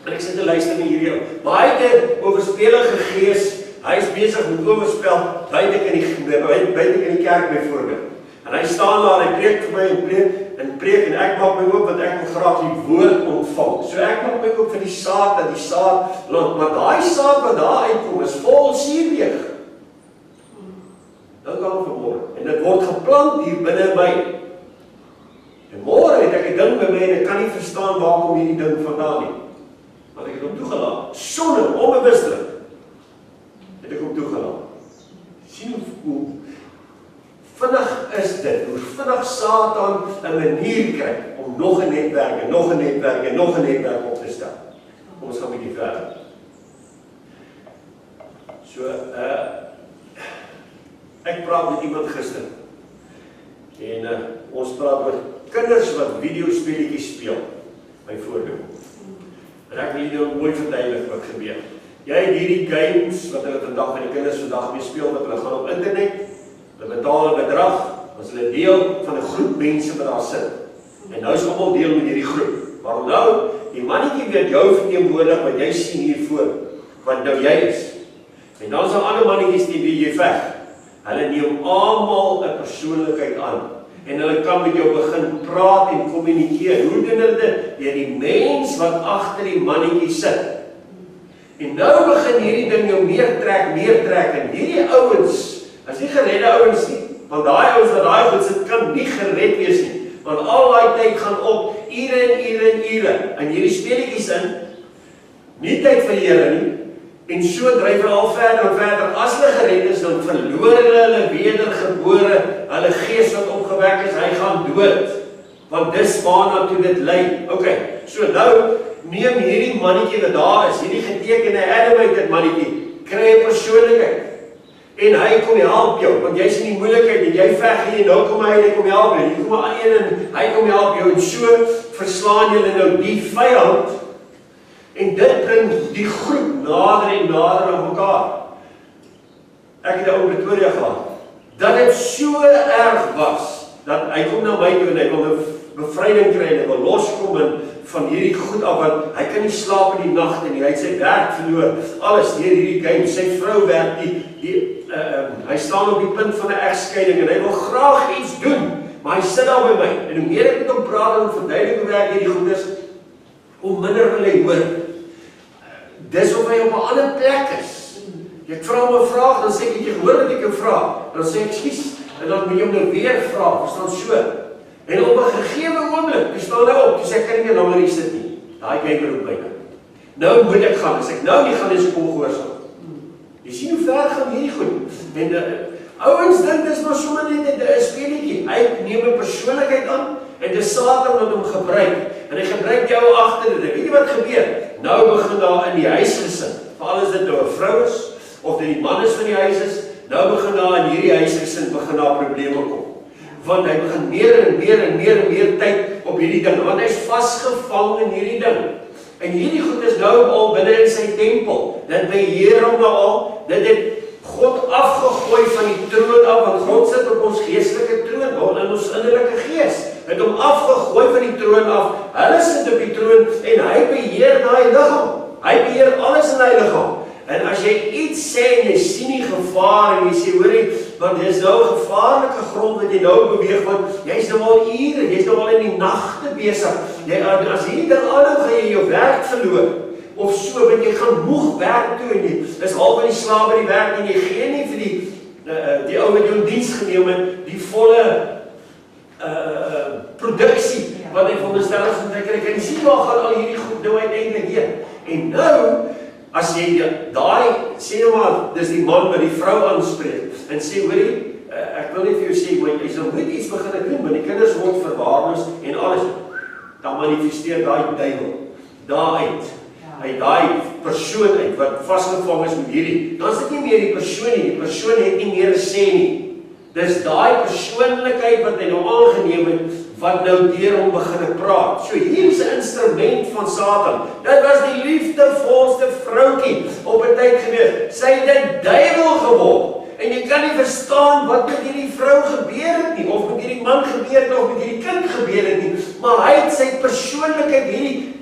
En ek sit te luister na hierdie. Maar hy het 'n oorspelige gees. Hy is besig met oorspel buite in die kerk byvoorbeeld. En hy staan daar en hy preek vir my en preek en ek maak my oop want ek wil graag die woord ontvang. So ek maak my oop vir die saad dat die saad land, maar daai saad wat daar uitkom is vol suurdeeg. Dan gaan we vanmôre. En dit word geplant hier binne my. En môre het ek 'n ding by my en ek kan nie verstaan waar kom hierdie ding vandaan nie. Want ek het hom toegelaat. Sonder onbewustelik. Het ek hom toegelaat. Sien hoe vinnig is dit, hoe vinnig Satan 'n manier kry om nog 'n netwerk en nog 'n netwerk en nog 'n netwerk op te stel. Kom ons gaan 'n bietjie verder. So, ek praat met iemand gister. En ons praat oor kinders wat videospeletjies speel, byvoorbeeld. En ek wil julle mooi verduidelik wat gebeur. Jy het hierdie games wat hulle vandag met die kinders vandag mee speel, wat hulle gaan op internet. Hulle betaal 'n bedrag, as hulle deel van 'n groep mense wat daar sit. En nou is almal deel met hierdie groep. Maar nou, die mannetjie weet jou verteenwoordig wat jy sien hiervoor, wat nou jy is. En dan is daar ander mannetjies teen wie jy veg. Hulle neem almal 'n persoonlikheid aan. En hulle kan met jou begin praat en kommunikeer. Hoe doen hulle dit? Deur die mens wat agter die mannetjie sit. En nou begin hierdie ding jou meer trek. En hierdie ouens, as nie geredde ouens nie, want daai ouens wat daai goed sit, kan nie gered wees nie. Want al daai tyd gaan op, ure in hierdie speletjies in, nie tyd vir die Here nie, en so dryf hulle al verder en verder. As hulle gered is, dan verloor hulle wedergebore, hulle gees wat opgewek is, hy gaan dood. Want dis waarna toe dit lei. Ok, so nou, neem hierdie mannetjie wat daar is, hierdie getekende Adam uit dit mannetjie, kry 'n persoonlikheid. En hy kom help jou, want jy's in die moeilikheid en jy veg hier, nou kom hy kom help jou. Hier kom maar een en hy kom help jou en so verslaan julle nou die vyand. En dit bring die groep nader en nader aan mekaar. Ek het 'n ou in Pretoria gehad. Dat dit so erg was dat hy kom na my toe en hy wil 'n bevryding kry en hy wil loskom van hierdie goed af, want hy kan nie slaap in die nagte nie. Hy het sy werk verloor, alles deur hierdie game. Sy vrou werk hy staan op die punt van 'n egskeiding en hy wil graag iets doen, maar hy sit daar by my, en hoe meer ek met hom praat en verduidelik hoe werk hierdie goeders, hoe minder wil hy hoor. Dis of hy op 'n ander plek is. Ek vra hom 'n vraag, dan sê ek, jy gehoor wat ek jou vra, dan sê ek, ekskuus, en dan moet jy hom nou weer vra, verstaan so. En op 'n gegeewe oomblik, toe staan hy op, toe sê ek kan nie meer langer hier sit nie. Daai kyk roep by my. Nou moet ek gaan, as ek nou nie gaan, is ek ongehoorsaam. Jy sien hoe ver gaan hierdie goed. En ouens dink dis maar sommer net 'n speletjie. Hy neem 'n persoonlikheid aan en dis Satan wat hom gebruik. En hy gebruik jou agter dit. Weet jy wat gebeur? Nou begin daar in die huisgesin, veral as dit nou 'n vrou is of dit die man is van die huis is, nou begin daar in hierdie huisgesin begin daar probleme kom. Want hy begin meer tyd op hierdie ding, want hy's vasgevang in hierdie ding. En hierdie goed is nou al binne in sy tempel. Dit beheer hom nou al. Dit het God afgegooi van die troon af, want God sit op ons geestelike troon, in ons innerlike gees. Het hom afgegooi van die troon af. Hulle sit op die troon en hy beheer daai liggaam. Hy beheer alles in hy liggaam. En as jy iets sê en jy sien die gevaar en jy sê, hoorie, want dit is nou 'n gevaarlike grond wat jy nou beweeg, want jy is nou al ure, jy is nou al in die nagte besig. As hierdie ding aanhou, gaan jy jou werk verloor. Of so, want jy gaan moeg werk toe en jy is al by die slaap by die werk en jy gee nie vir die ou wat jou in diens geneem het, die volle produksie wat hy veronderstel is om te kry. En jy sien waar gaan al hierdie goed nou uiteindelik heen. En nou, as jy daai, sê nou maar, dis die man wat die vrou aanspreek, en sê, hoorie, ek wil nie vir jou sê, maar jy sal moet iets begin doen, want die kinders word verwaarloos en alles, dan manifesteer daai duiwel, daaruit, uit daai persoon uit, wat vasgevang is met hierdie, dan is dit nie meer die persoon nie, die persoon het nie meer 'n sê nie. Dis daai persoonlikheid wat hy nou aangeneem het, wat nou deur hom begin praat. So hier is 'n instrument van Satan. Dit was die liefdevolste vroutjie op 'n tyd gewees. Sy het 'n duiwel geword. En jy kan nie verstaan wat met hierdie vrou gebeur het nie, of met hierdie man gebeur het, of met hierdie kind gebeur het nie. Maar hy het sy persoonlikheid,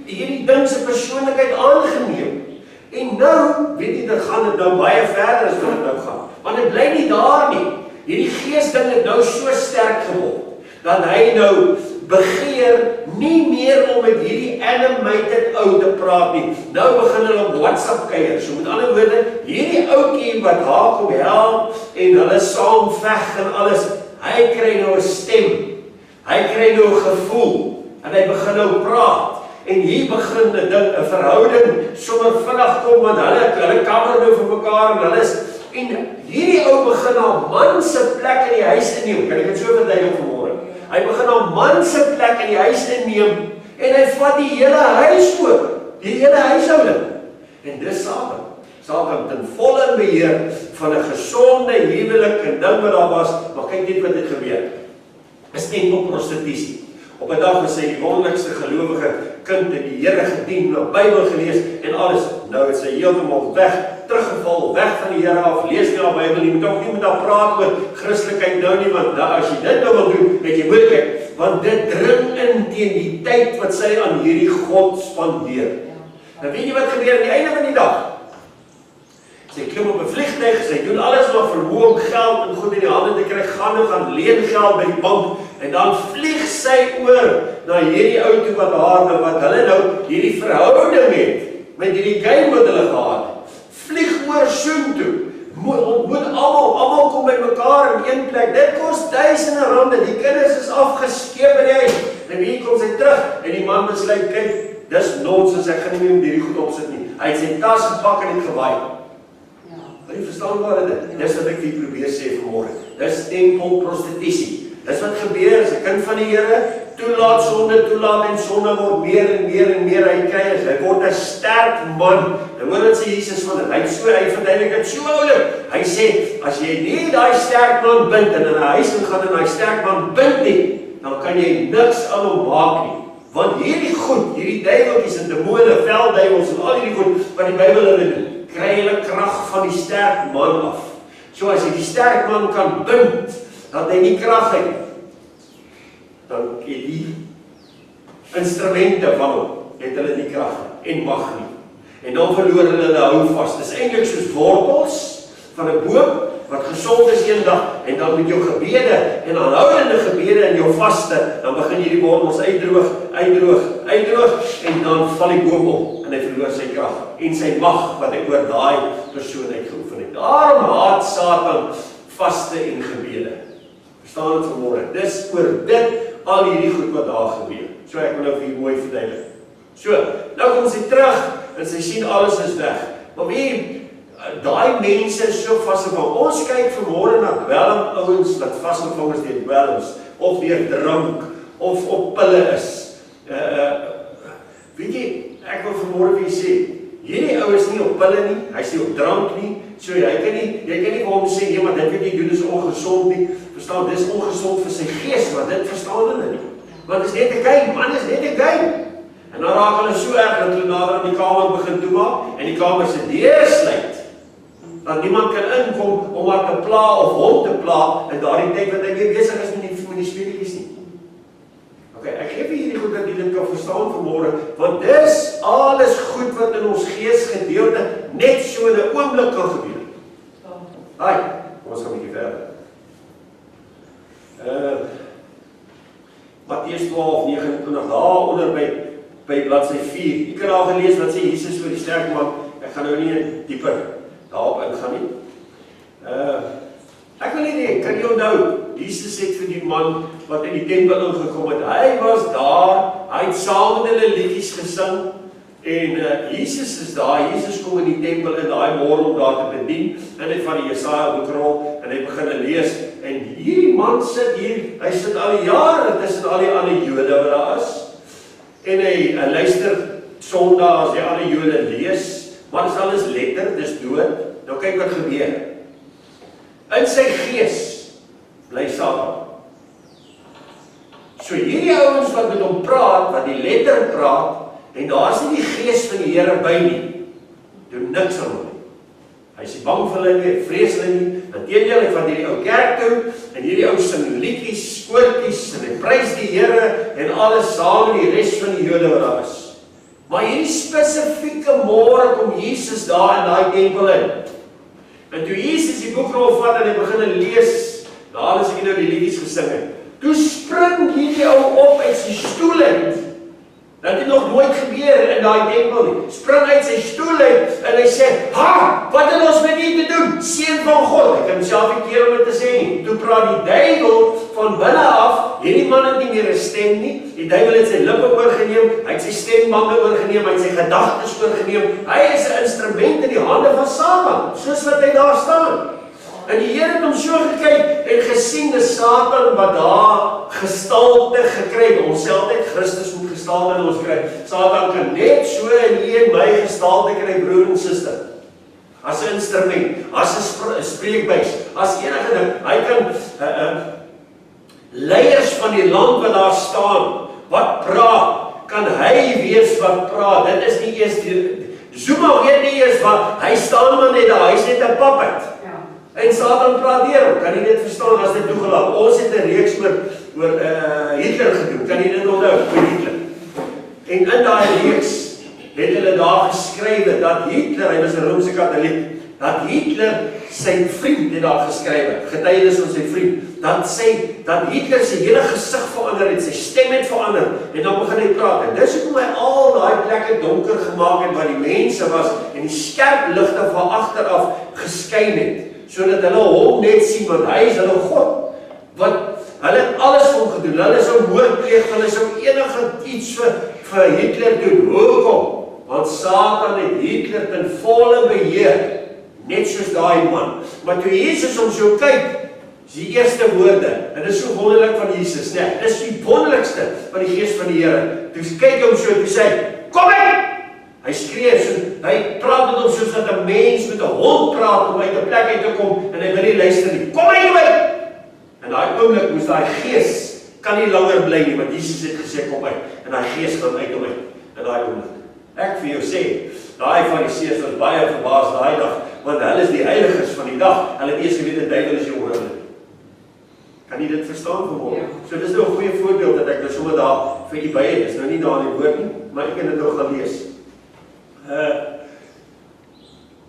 hierdie ding se persoonlikheid aangeneem. En nou, weet jy, dan gaan dit nou baie verder as wat dit nou gaan. Want dit bly nie daar nie. Hierdie geesding het nou so sterk geword, dat hy nou begeer nie meer om met hierdie animated ou te praat nie. Nou begin hulle op WhatsApp kuier. So met ander woorde, hierdie ouetjie wat haar kom help en hulle saam veg en alles, hy kry nou 'n stem. Hy kry nou 'n gevoel en hy begin nou praat. En hier begin 'n ding, 'n verhouding sommer vinnig kom, want hulle kamer nou vir mekaar en hulle is. En hierdie ou begin haar man se plek in die huis inneem. Kan ek dit so verduidelik vanmôre? Hy begin haar man se plek in die huis inneem en hy vat die hele huis oor, die hele huishouding. En dis Satan. Satan ten volle beheer van 'n gesonde huwelik en ding wat daar was, maar kyk net wat het gebeur. Is net op prostitusie. Op 'n dag was hy die wonderlikste gelowige kind en die Here gedien, die Bybel gelees en alles. Nou is hy heeltemal weg, teruggeval, weg van die Here af, lees nie die Bybel nie, moet ook nie met haar praat oor Christelikheid nou nie, want nou, as jy dit nou wil doen, het jy moeilikheid, want dit dring in teen die tyd wat sy aan hierdie God spandeer. Nou weet jy wat gebeur aan die einde van die dag? Sy klim op 'n vliegtuig, sy doen alles wat vermoë om geld en goed in die hande te kry, gaan leen geld by die bank, en dan vlieg sy oor na hierdie ou toe wat hulle nou hierdie verhouding het, met hierdie game wat hulle gehad het. Vlieg oor soontoe, ontmoet almal kom by mekaar in een plek, dit kos duisende rande, die kinders is afgeskeep in die huis, en hier kom sy terug, en die man besluit, kyk, dis nonsens, ek gaan nie meer met hierdie goed opsit nie. Hy het sy tas gepak en het gewaai. Jy verstaan waar dit? Dis wat ek vir probeer sê vanmôre. Dis tempelprostitusie. Dis wat gebeur as 'n kind van die Here toelaat en sonde word meer en meer hy kry is. Hy word 'n sterk man. En hoor wat sê Jesus van dit. Hy verduidelik dit so oulik. Hy sê as jy nie daai sterk man bind en in 'n huis gaan en daai sterk man bind nie, dan kan jy niks aan hom maak nie. Want hierdie goed, hierdie duiweltjies en demone, veldduiwels en al hierdie goed wat die Bybel hulle doen, kry hulle krag van die sterk man af. So as jy die sterk man kan bind, dat hy nie krag het, dan het die instrumente van hom, het hulle nie krag en mag nie. En dan verloor hulle hou vas. Dis eintlik soos wortels van 'n boom, wat gesond is eendag, en dan met jou gebede, en aanhoudende gebede en jou vaste, dan begin hierdie wortels uitdroog, en dan val die boom op, en hy verloor sy krag, en sy mag, wat hy oor daai persoon uitgeoefen het. Daarom haat Satan vaste en gebede. Verstaan het vanmorgen? Dis oor dit, al hierdie goed wat daar gebeur. So ek wil nou vir jy mooi verduidelik. So, nou kom sy terug, en sy sien alles is weg. Maar wie, daai mense is so vasgevang. Ons kyk vanmorgen na dwelm ouens wat vasgevang is deur dwelms, of deur drank, of op pille is. Weet jy, ek wil vanmorgen vir jy sê, hierdie ou is nie op pille nie, hy is nie op drank nie, so jy kan nie vir hom sê, nee, maar dit wat jy doen is ongezond nie, verstaan, dit is ongezond vir sy gees, maar dit verstaan hulle nie. Want het is net 'n game, man is net 'n game. En dan raak hulle so erg, dat hulle nader aan die kamer begin toemaak, en die kamer se deur sluit, dat niemand kan inkom om haar te pla of hom te pla, en daardie tyd wat hy weer besig is met die speletjies nie. Ok, ek geef hierdie goed dat jy dit kan verstaan vanmorgen, want dis alles goed wat in ons geesgedeelte net so in 'n oomblik kan gebeur. Haai, kom ons gaan 'n bietjie verder. Matteus 12:29, daar onder by bladsy 4. Jy kan daar gelees wat sê Jesus oor die sterk man. Ek gaan nou nie dieper daarop ingaan nie. Ek wil nie, kan jy onthou, Jesus het vir die man wat in die tempel ingekom het, hy was daar, hy het saam met hulle liedjies gesing, en Jesus is daar, Jesus kom in die tempel in daai môre om daar te bedien, en hy van die Jesaja bekrol, en hy begin lees, en hierdie man sit hier, hy sit al die jare tussen al die ander Jode wat daar is, en hy luister Sondag as hy al die Jode lees, maar dit is alles letter, dis dood. Nou kyk wat gebeur. In sy gees bly Satan. So hierdie ouens wat met hom praat, wat die letter praat, en daar is nie die gees van die Here by nie, doen niks aan hom nie. Hy is nie bang vir hulle nie, hy vrees hulle nie, inteendeel hy van hierdie ou kerk toe, en hierdie ou sing liedjies, koortjies, en hy prys die Here, en alles saam met die res van die Jode wat daar is. Maar hierdie spesifieke môre kom Jesus daar in daai tempel in. En toe Jesus die boekrol vat en hy begin lees, daar is ek nou die liedjies gesing het, toe spring hierdie ou op uit sy stoel uit. Dat het nog nooit gebeur in daai tempel nie. Spring uit sy stoel uit en hy sê, ha, wat het ons met u te doen? Seun van God. Ek kan self nie keer om dit te sê nie. Toe praat die duiwel van binne af, hierdie man het nie meer 'n stem nie. Die duiwel het sy lippe oorgeneem, hy het sy stembande oorgeneem, hy het sy gedagtes oorgeneem. Hy is 'n instrument in die hande van Satan, soos wat hy daar staan. En die Here het hom so gekyk en gesien die Satan wat daar gestalte gekry het. Ons sê altyd Christus moet gestalte in ons kry. Satan kan net so in u en my gestalte kry, broer en suster. As 'n instrument, as 'n spreekbuis, as enige ding. Hy kan leiers van die land wat daar staan, wat praat, kan hy wees wat praat. Dit is nie eers Zuma weet nie eers wat, hy staan maar net daar, hy is net 'n puppet. En Satan praat deur hom, kan jy dit verstaan as dit toegelaat? Ons het 'n reeks oor Hitler gedoen, kan jy dit onthou, oor Hitler? En in daai reeks het hulle daar geskrywe dat Hitler, hy was 'n Romeinse Katoliek, dat Hitler sy vriend het daar geskrywe, getuienis van sy vriend, dat Hitler sy hele gesig verander het, sy stem het verander, en dan begin hy praat, en dis hoekom hy al daai plekke donker gemaak het, waar die mense was, en die skerp ligte van agteraf geskyn het, sodat hulle hom net sien, want hy is hulle God, wat hulle het alles vir hom gedoen, hulle sou moord pleeg, hulle sou enige iets vir Hitler doen, hoekom? Want Satan het Hitler ten volle beheer, net soos daai man, maar toe Jesus hom so kyk, is die eerste woorde, en dit is so wonderlik van Jesus, nee, dit is die wonderlikste van die Gees van die Here, toe kyk hom so, toe sê, kom uit! Hy skree, so, hy praat met hom soos dat 'n mens met 'n hond praat om uit 'n plek uit te kom en hy wil nie luister nie. Kom uit! En daai oomblik moes daai gees kan nie langer bly nie, want Jesus het gesê kom uit en daai gees gaan uit hom uit in daai oomblik. Ek vir jou sê, daai Fariseërs was baie verbaas daai dag, want hulle is die heiliges van die dag. Hulle het eers geweet die duiwel is jonger hulle. Kan jy dit verstaan vanmôre? Ja. So dis nou 'n goeie voorbeeld dat ek nou sommer daar vir u by het. Dis nou nie daar in die woord nie, maar ek kan dit nog gaan lees.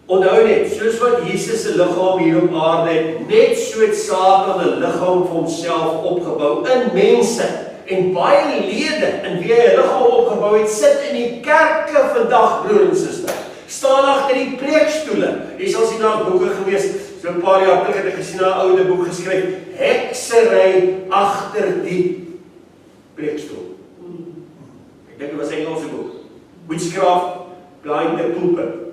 Onthou net, soos wat Jesus se liggaam hier op aarde het, net so het Satan 'n liggaam vir homself opgebou in mense. En baie lede in wie hy 'n liggaam opgebou het, sit in die kerke vandag, broer en suster. Staan agter die preekstoele. Jy sal sien daar boeke gewees, so 'n paar jaar terug het ek gesien 'n oude boek geskryf, heksery agter die preekstoel. Ek dink dit was 'n Engelse boek. Witchcraft behind the pulpit.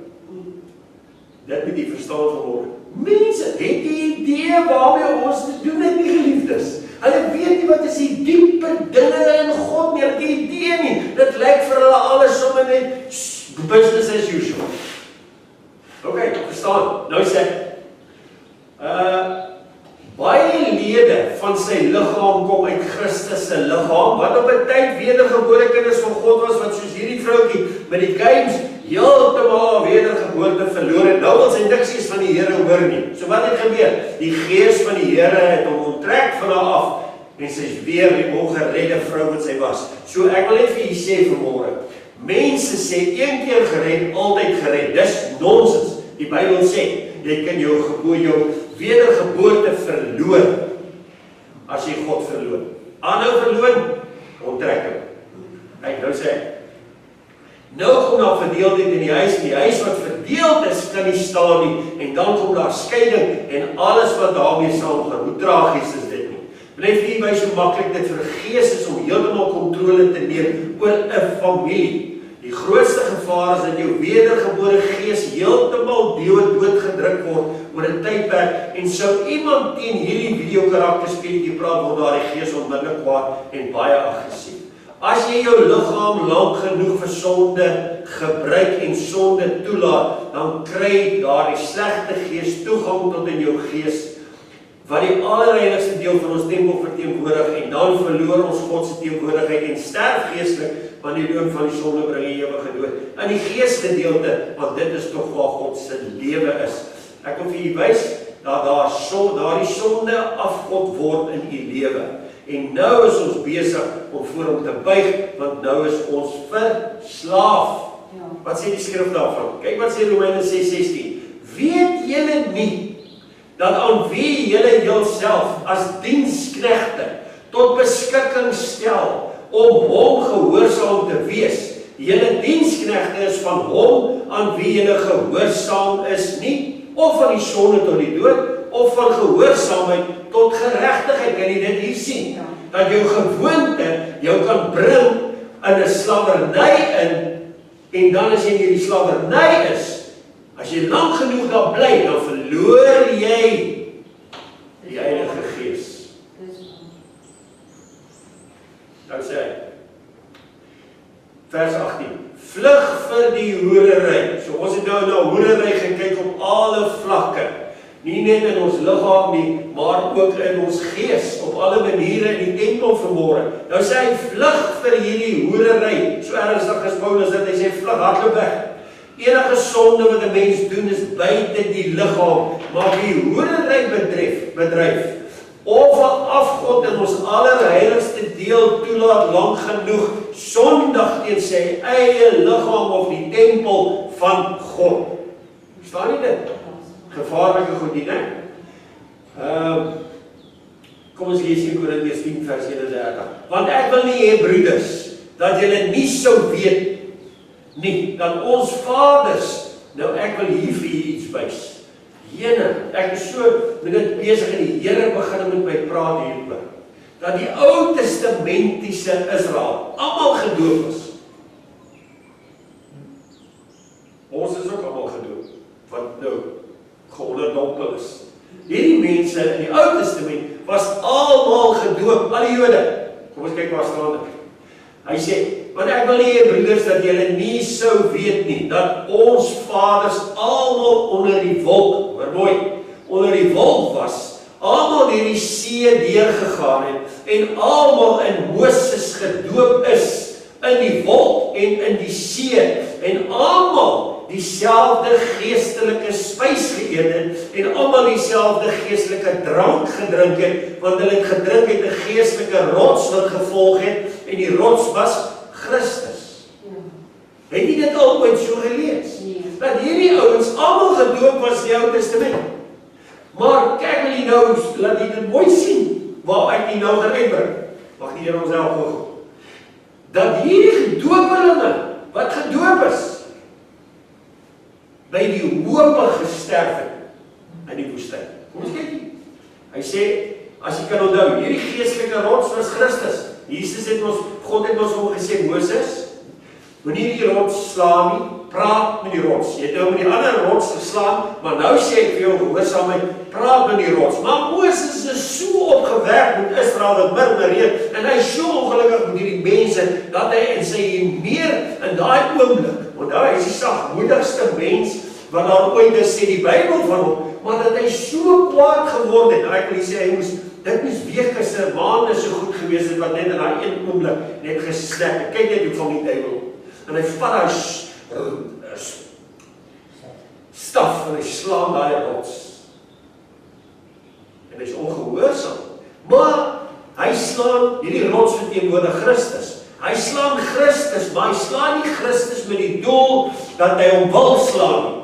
Dit moet jy verstaan vanmôre. Mense, het jy idee waarmee ons te doen het, nie geliefdes? Hulle weet nie wat is die dieper dinge in God nie, hulle het nie idee nie. Dit lyk vir hulle alles sommer net business as usual. Ok, verstaan. Nou sê baie lede van sy liggaam kom uit Christus se liggaam, wat op 'n tyd wedergebore kinders van God was, wat soos hierdie vroutjie met die games heeltemal wedergeboorte verloor het. Nou wil sy niks eens van die Here hoor nie. So wat het gebeur? Die Gees van die Here het hom onttrek van haar af en sy is weer die ongeredde vrou wat sy was. So ek wil net vir julle sê vanmôre, mense sê een keer gered, altyd gered. Dis nonsens. Die Bybel sê jy kan jou wedergeboorte verloor as jy God verloor. Aanhou verloor, onttrek hom. Kyk, nou sê nou kom daar verdeeldheid in die huis wat verdeeld is, kan nie staan nie, en dan kom daar skeiding, en alles wat daarmee saamgaan. Hoe tragies is dit nie? Blyf hierby so maklik dit vir 'n gees is om heeltemal kontrole te neem oor 'n familie. Die grootste gevaar is dat jou wedergebore gees heeltemal doodgedruk word oor 'n tydperk, en sou iemand teen hierdie videokarakterspeletjie praat, word daar die gees onmiddellik kwaad en baie aggressief. As jy jou liggaam lank genoeg vir sonde gebruik en sonde toelaat, dan kry daardie slegte gees toegang tot in jou gees, wat die allerheiligste deel van ons tempel verteenwoordig, en dan verloor ons God se teenwoordigheid en sterf geestelik, want die loon van die sonde bring die ewige dood. In die geesgedeelte, want dit is tog waar God se lewe is. Ek wil vir julle wys dat daardie sonde afgod word in u lewe. En nou is ons besig om voor hom te buig, want nou is ons verslaaf. Ja. Wat sê die skrif daarvan? Kyk wat sê Romeine 6:16. Weet julle nie dat aan wie julle julself as diensknegte tot beskikking stel om hom gehoorsaam te wees? Julle diensknegte is van hom aan wie julle gehoorsaam is, nie of van die sonde tot die dood, of van gehoorsaamheid tot geregtigheid. Kan jy dit hier sien? Dat jou gewoonte jou kan bring in 'n slawerny in, en dan as jy in hierdie slawerny is, as jy lank genoeg daar bly, dan verloor jy die Heilige Gees. Dan sê hy, vers 18, vlug vir die hoerery. So ons het nou na hoerery gekyk op alle vlakke. Nie net in ons liggaam nie, maar ook in ons gees, op alle maniere in die tempel vanmôre. Nou sê hy, vlug vir hierdie hoerery. So ernstig is Paulus dat hy sê, vlug, hardloop weg. Enige sonde wat 'n mens doen is buite die liggaam, maar wie hoerery bedryf, of 'n afgod in ons allerheiligste deel toelaat lank genoeg, sondig teen sy eie liggaam of die tempel van God. Verstaan jy dit? Gevaarlike goed nie, né? Kom ons lees hier Korintiërs 10 vers 31. Want ek wil nie hê, broeders, dat julle nie sou weet nie, dat ons vaders, nou ek wil hier vir julle iets wys. Jene, ek is so met dit besig en die Here begin met my praat hieroor, dat die Ou Testamentiese Israel almal gedoop is. Ons is ook almal gedoop, wat nou geonderdompel is. Hierdie mense in die Ou Testament was almal gedoop, al die Jode. Kom ons kyk waar staan dit. Hy sê, want ek wil nie, broeders, dat julle nie sou weet nie, dat ons vaders almal onder die wolk, hoor mooi, onder die wolk was, almal deur die see deurgegaan het, en almal in Moses gedoop is, in die wolk en in die see, en almal dieselfde geestelike spys geëet het, en almal dieselfde geestelike drank gedrink het, want hulle het gedrink uit 'n geestelike rots wat gevolg het, en die rots was Christus. Ja. Het jy dit al ooit so gelees? Nee. dat hierdie ouens almal gedoop was in die Ou Testament. Maar kyk wil jy nou, laat jy dit mooi sien, waar ek die nou gaan uitbring. Mag die Here ons help hoor. Dat hierdie gedoopelinge, wat gedoop is, by die hope gesterf het in die woestyn. Kom ons kyk nie. Hy sê, as jy kan onthou, hierdie geestelike rots was Christus. God het ons gesê, Moses, moenie die rots slaan nie, praat met die rots. Jy het nou met die ander rots geslaan, maar nou sê ek vir jou gehoorsaamheid, praat met die rots. Maar Moses is so opgewerk met Israel, wat murmureer, en hy is so ongelukkig met hierdie mense, dat hy en sy meer in daai oomblik, want hy is die sagmoedigste mens, wat daar ooit is, sê die Bybel van hom, maar dat hy so kwaad geword het, en ek wil sê, dit moes weke se maande so goed gewees het, wat net in daai een oomblik net gesnap. Kyk net hoe van die duiwel. En hy vat hy staf en hy slaan daai rots. En hy is ongehoorsaam. Maar hy slaan hierdie rots verteenwoordig Christus. Hy slaan Christus, maar hy slaan nie Christus met die doel dat hy hom wil slaan nie.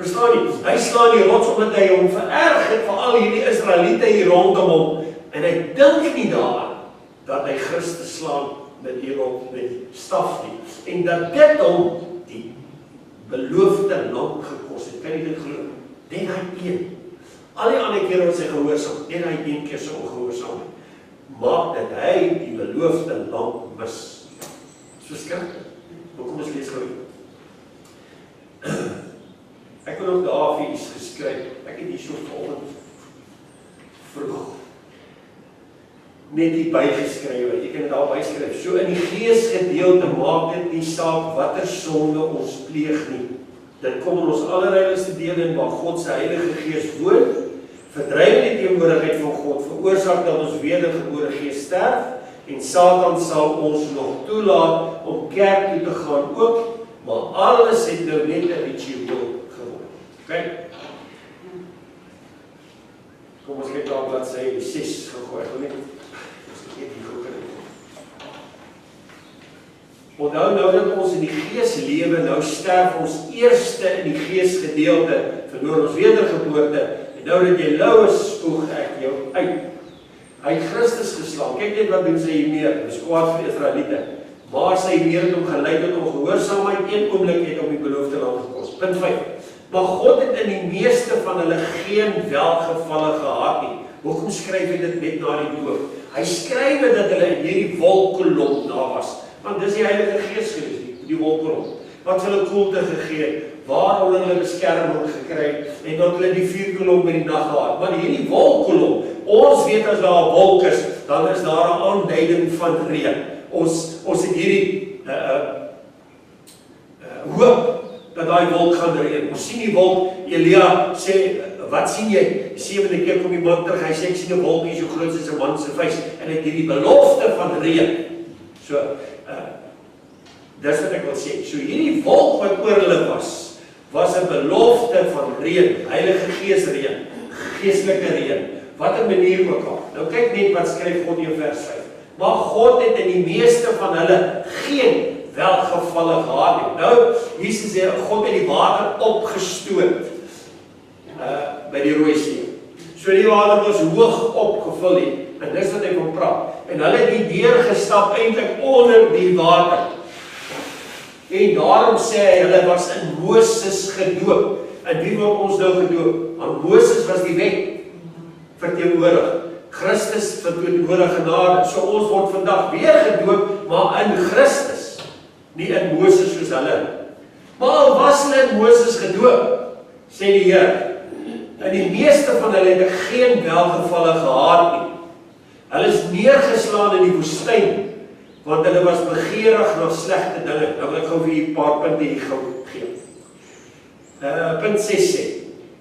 Verstaan nie? Hy slaan die rots omdat hy hom vererg het vir al hierdie Israeliete hier rondom hom. En hy dink nie daaraan dat hy Christus slaan met die rot, met die staf nie. En dat dit hom die beloofde land gekos het. Kan jy dit glo? Net hy een. Al die ander keer wat sy gehoorsaam, net hy een keer sy ongehoorsaam, maak dat hy die beloofde land mis. So skrikkelik. Kom ons lees gou. Ek wil ook daar vir iets geskryf. Ek het hier so vanoggend vroeg net die bygeskrywe. Jy kan dit daar byskryf. So in die geesgedeelte maak dit nie saak watter sonde ons pleeg nie. Dit kom in ons allerheiligste deel in waar God se Heilige Gees woon, verdryf die teenwoordigheid van God, veroorsaak dat ons wedergebore gees sterf, en Satan sal ons nog toelaat om kerk toe te gaan ook, maar alles het nou net 'n ritueel geword. Kyk. Kom ons kyk daar bladsy 6 gegooi. Onthou nou dat ons in die gees lewe, nou sterf ons eerste in die geesgedeelte, verloor ons wedergeboorte, en nou dat jy lou is, spoeg ek jou uit. Hy het Christus geslaan. Kyk net wat doen sy hiermee, dis kwaad vir Israeliete. Maar sy Heer het hom gelei tot ongehoorsaamheid, een oomblik het hom die beloofde land gekos. Punt 5. Maar God het in die meeste van hulle geen welgevalle gehad nie. Hoekom skryf hy dit net na die doop? Hy skryf dat hulle in hierdie wolkkolom daar was. Want dis die Heilige Gees gewees, die wolkkolom. Wat hulle koelte gegee, waar hulle beskerming gekry, en dat hulle die vuurkolom by die nag gehad. Maar hierdie wolkkolom, ons weet as daar 'n wolk is, dan is daar 'n aanduiding van reën. Ons het hierdie hoop dat daai wolk gaan reën. Ons sien die wolk. Elia sê, wat sien jy? 7de keer kom die man terug. Hy sê, ek sien 'n wolk hier so groot soos 'n man se vuis, en hy het hierdie belofte van reën. So, dis wat ek wil sê. So hierdie wolk wat oor hulle was 'n belofte van reën, Heilige Gees reën, geestelike reën, watter manier ook al. Nou kyk net wat skryf God in vers 5. Maar God het in die meeste van hulle geen welgevalle gehad nie. Nou, Jesus sê, God het die water opgestoot by die Rooi See. So die water was hoog opgevul nie, en dis wat ek wil praat. En hulle het die deur gestap eintlik onder die water. En daarom sê hy, hulle was in Moses gedoop. En wie word ons nou gedoop? Want Moses was die wet verteenwoordig. Christus verteenwoordig genade. So ons word vandag weer gedoop, maar in Christus, nie in Moses soos hulle. Maar al was hulle in Moses gedoop, sê die Here, en die meeste van hulle het geen welgevalle gehad nie. Hulle is neergeslaan in die woestyn, want hulle was begeerig na slegte dinge. Nou wil ek gou vir julle 'n paar punte hier gee. Punt 6 sê,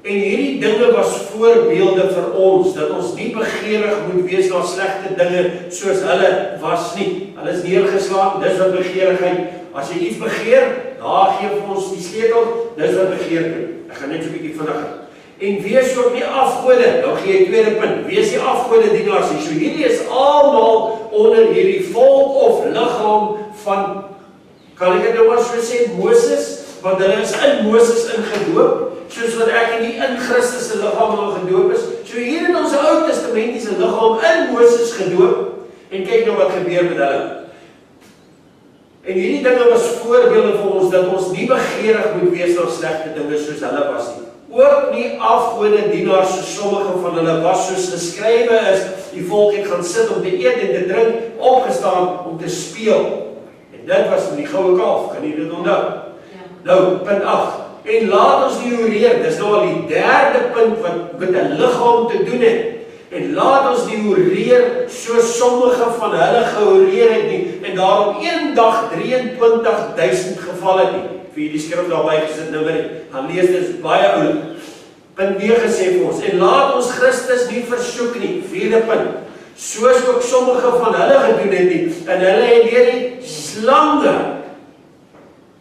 en hierdie dinge was voorbeelde vir ons, dat ons nie begeerig moet wees na slegte dinge soos hulle was nie. Hulle is neergeslaan, dis wat begeerigheid. As jy iets begeer, daar gee vir ons die sleutel, dis wat begeer doen. Ek gaan net so 'n bietjie vinniger. En wees ook nie afgode, nou gee jy tweede punt, wees nie afgode dienaars nie. So hierdie is almal onder hierdie volk of liggaam van, kan ek dit nou maar so sê, Moses, want hulle is in Moses ingedoop, soos wat ek in Christus se liggaam nou gedoop is. So hier in ons Ou Testamentiese liggaam in Moses gedoop, en kyk nou wat gebeur met hulle. En hierdie dinge was voorbeelde vir ons, dat ons nie begeerig moet wees na slegte dinge soos hulle was nie. Ook nie afgode dienaars soos sommige van hulle was, soos geskrywe is, die volk het gaan sit om te eet en te drink, opgestaan om te speel. En dit was met die goue kalf, kan jy dit onthou? Ja. Nou, punt 8. En laat ons nie hoereer, dis nou al die derde punt wat met 'n liggaam te doen het. En laat ons nie hoereer soos sommige van hulle gehoreer het nie, en daarom een dag 23.000 gevalle nie. Vir die skrif daarby gesit nou nie, gaan lees, dit is baie oulik. Punt 9 sê vir ons, en laat ons Christus nie versoek nie, 4de punt, soos ook sommige van hulle gedoen het nie, en hulle het deur die slange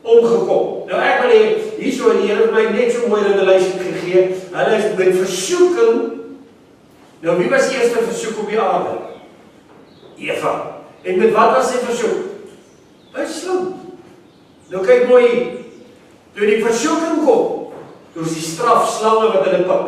omgekom. Nou ek wil hê, hierso die Here het my net so mooi revelation gegee, hulle is met versoeking. Nou wie was die eerste versoek op die aarde? Eva. En met wat was sy versoek? 'n slang. Nou kyk mooi, toe die versoeking kom, toe is die straf slange wat hulle pik.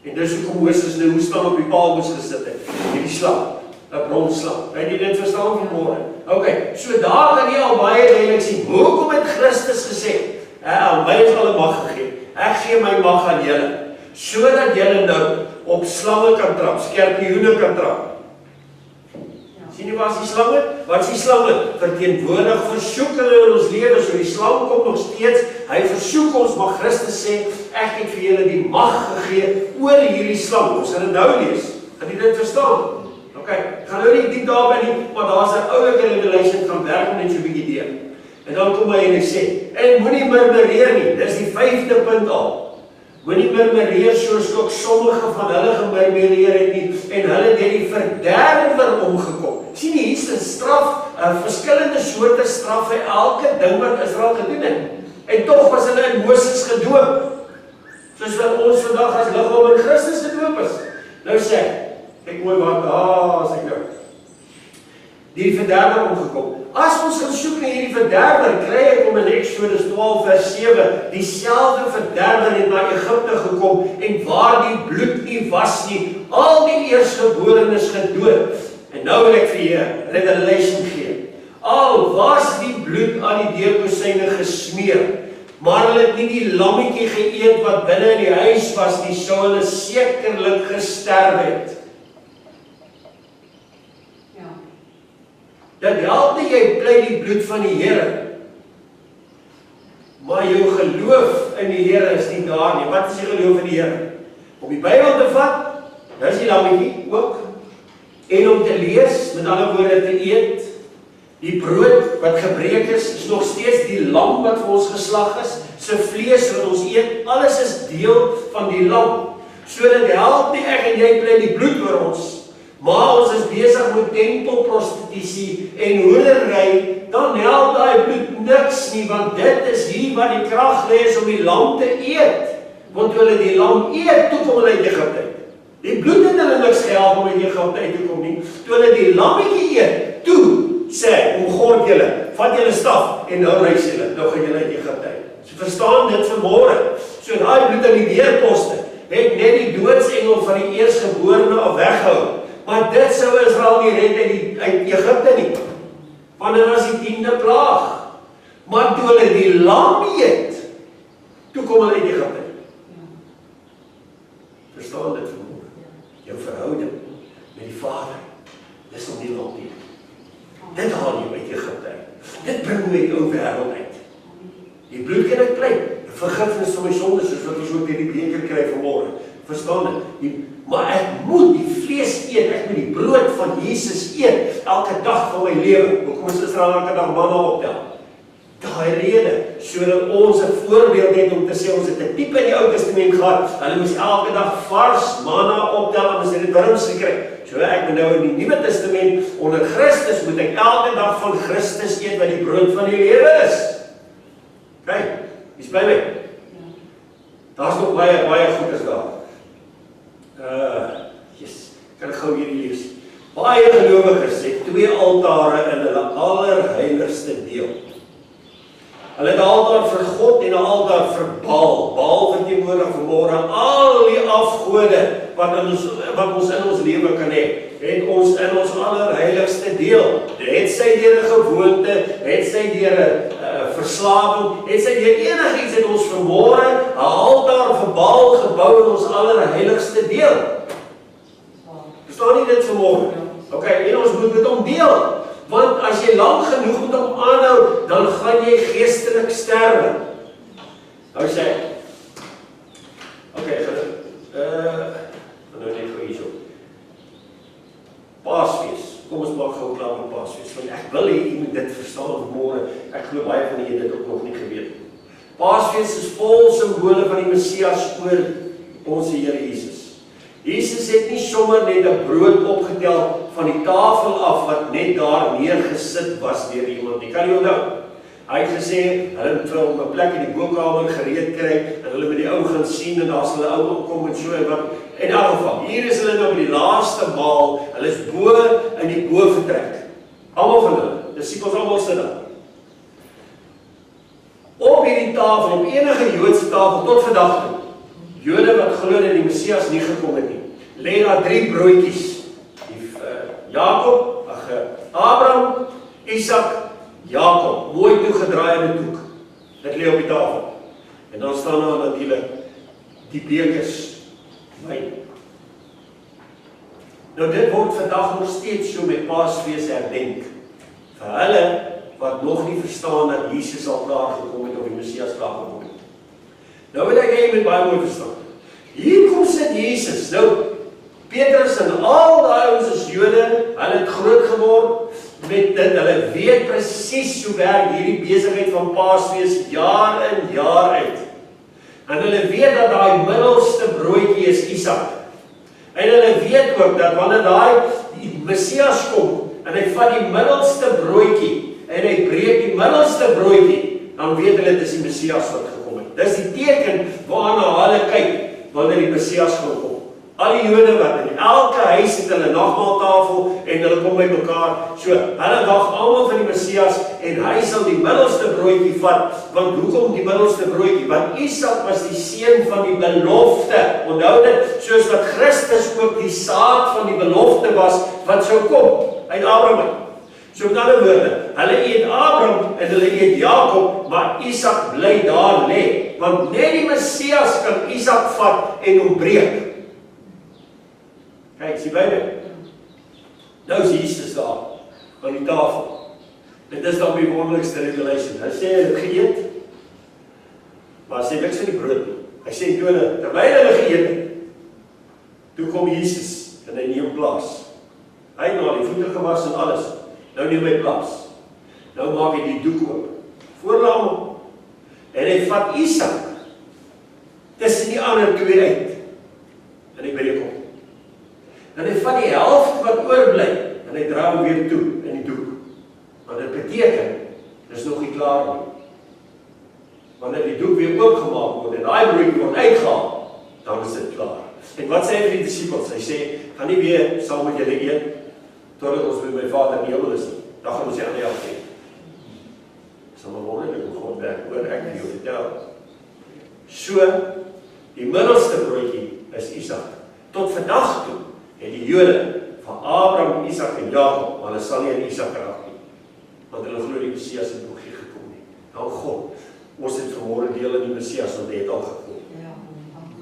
En dis hoekom Moses nou moes staan op die paal moes gesit het. Hierdie slang, 'n bronslang. Het jy dit verstaan vanmôre? Ok, so daar kan jy al baie duidelik sien. Hoekom het Christus gesê, aan my is alle mag gegee. Ek gee my mag aan julle, sodat julle nou op slange kan trap, skorpioene kan trap. Sien jy waar is die slange? Wat is die slange? Verteenwoordig versoekinge in ons lewe, so die slang kom nog steeds, hy versoek ons, maar Christus sê, ek het vir julle die mag gegee oor hierdie slang. Ons gaan dit nou lees. Gaan jy dit verstaan? Ok, ek gaan nou nie diep daarby nie, maar daar is 'n oulike revelation van werk net so 'n bietjie deur. En dan kom hy en hy sê, en moenie murmureer nie, dis die 5de punt al. Moenie murmureer soos ook sommige van hulle gemurmureer het nie, en hulle deur die verderwer omgekom. Sien jy, hier is 'n straf, verskillende soorte straf vir elke ding wat Israel gedoen het. En tog was hulle in Moses gedoop, soos wat ons vandag as liggaam in Christus gedoop is. Nou sê, kyk mooi wat, sê ek nou, die verderwer omgekom. As ons gaan soek na hierdie verderwer, kry ek om in Exodus 12 vers 7, dieselfde verderwer het na Egipte gekom, en waar die bloed nie was nie, al die eerstgeborenes gedood. En nou wil ek vir jy revelation gee. Al was die bloed aan die deurkosyne gesmeer, maar hulle het nie die lammetjie geëet wat binne in die huis was nie, sou hulle sekerlik gesterf het. Dat help nie jy pleit die bloed van die Here, maar jou geloof in die Here is nie daar nie. Wat is die geloof in die Here? Om die Bybel te vat, dis die lammetjie ook, en om te lees, met ander woorde te eet, die brood wat gebreek is nog steeds die lam wat vir ons geslag is, se vlees wat ons eet, alles is deel van die lam. So dit help nie ek en jy pleit die bloed oor ons, maar ons is besig met tempelprostitusie en hoedery, dan help daai bloed niks nie, want dit is hier wat die krag lê is om die lam te eet. Want toe hulle die lam eet, toe kom hulle uit Egipte uit. Die bloed het hulle niks gehelp om uit Egipte uit te kom nie. Toe hulle die lammetjie eet, toe sê, omgord julle, vat julle staf en nou reis julle, nou gaan julle uit Egipte uit. So verstaan dit vanmôre. So daai bloed aan die deurposte het net die doodsengel van die eerstgeborene af weggehou. Maar dit sou Israel nie red uit Egipte nie, want dit was die 10de plaag. Maar toe hulle die lam eet, toe kom hulle uit Egipte. Verstaan dit vanmôre? Jou verhouding met die Vader, dis om die lam eet. Dit haal jy uit Egipte uit. Dit bring my jou wêreld uit. Die bloed kan ek pleit, vergifnis van my sondes, soos wat ons ook deur die beker kry vanmôre. Verstaan dit? Maar ek moet die vlees eet, ek moet die brood van Jesus eet, elke dag van my lewe. Hoekom is Israel elke dag manna optel? Daai rede, sodat ons 'n voorbeeld het om te sê, ons het 'n tipe in die Ou Testament gehad, hulle moes elke dag vars manna optel, en ons het dit wurms gekry. So ek moet nou in die Nuwe Testament, onder Christus, moet ek elke dag van Christus eet, wat die brood van die lewe is. Kyk, is by my. Daar's nog baie goed is daar. Kan ek gou hierdie lees. Baie gelowiges het 2 altare in hulle allerheiligste deel. Hulle het 'n altaar vir God en 'n altaar vir Baal. Baal verteenwoordig vanmôre al die afgode wat ons in ons lewe kan hê. Het ons in ons allerheiligste deel. Het sy deur 'n gewoonte, het sy deur 'n verslawing, het sy deur enigiets het ons vanmôre 'n altaar vir Baal gebou in ons allerheiligste deel. Verstaan nie dit vanmôre? Okay, en ons moet met hom deel. Want as jy lank genoeg met hom aanhou, dan gaan jy geestelik sterwe. Nou sê ek, okay, nou net gou hierso. Paasfees. Kom ons maak gou klaar met Paasfees. Want ek wil hê jy moet dit verstaan vanmôre. Ek glo baie van julle dit ook nog nie geweet. Paasfees is vol simbole van die Messias oor ons Here Jesus. Jesus het nie sommer net 'n brood opgetel van die tafel af wat net daar neergesit was deur iemand nie. Kan jy onthou? Hy het gesê, hulle moet vir hom 'n plek in die bokamer gereed kry en hulle met die ou gaan sien en daar's hulle ou opkom en so en wat. In elk geval, hier is hulle nou by die laaste maal. Hulle is bo in die bovertrek. Almal van hulle, disippels almal sit daar. Op hierdie tafel, op enige Joodse tafel tot vandag toe. Jode wat glo dat die Messias nie gekom het nie. Lê daar 3 broodjies. Jakob, Abraham, Isak, Jakob, mooi toegedraai in 'n doek. Dit lê op die tafel. En dan staan daar natuurlik die bekers wyn. Nou dit word vandag nog steeds so met Paasfees herdenk. Vir hulle wat nog nie verstaan dat Jesus al klaar gekom het of die Messias klaar gekom het. Nou wil ek hê jy moet baie mooi verstaan. Hier kom sit Jesus. Nou Petrus en al daai ouens is Jode, hulle het groot geword met dit. Hulle weet presies hoe werk hierdie besigheid van Paasfees jaar in jaar uit. En hulle weet dat daai middelste broodjie is Isak. En hulle weet ook dat wanneer die Messias kom en hy vat die middelste broodjie en hy breek die middelste broodjie, dan weet hulle dit is die Messias wat gekom het. Dis die teken waarna hulle kyk wanneer die Messias gaan kom. Al die Jode wat in elke huis het hulle nagmaaltafel en hulle kom by mekaar. So, hulle wag almal vir die Messias en hy sal die middelste broodjie vat. Want hoekom die middelste broodjie? Want Isak was die seun van die belofte. Onthou dit, soos wat Christus ook die saad van die belofte was wat sou kom uit Abraham. So met ander woorde, hulle eet Abraham en hulle eet Jakob, maar Isak bly daar lê. Want net die Messias kan Isak vat en hom breek. Kyk, sien by my. Nou is Jesus daar, aan die tafel. Dit is dan die wonderlikste revelation. Hy sê, hy het geëet, maar hy sê niks van die brood nie. Hy sê, terwyl hulle geëet het, toe kom Jesus, en hy neem plaas. Hy het nou die voete gewas en alles. Nou neem hy plaas. Nou maak hy die doek oop. Voor hom. En hy vat Isak tussen die ander 2 uit. En hy breek hom. En hy vat die helfte wat oorbly en hy draai hom weer toe in die doek. Want dit beteken, dit is nog nie klaar nie. Wanneer die doek weer oopgemaak word en daai broodjie word uitgehaal, dan is dit klaar. En wat sê hy vir die disippels? Hy sê, gaan nie weer saam met julle eet totdat ons met my Vader in die hemel is nie. Dan gaan ons die ander helfte eet. Dis maar wonderlik hoe God werk, oor ek vir jou vertel. So, die middelste broodjie is Isak. Tot vandag toe het die Jode van Abraham, Isak en Jakob, maar hulle sal nie in Isak raak nie. Want hulle glo die Messias het nog nie gekom nie. Nou God, ons het vanmôre deel in die Messias, want hy het al gekom.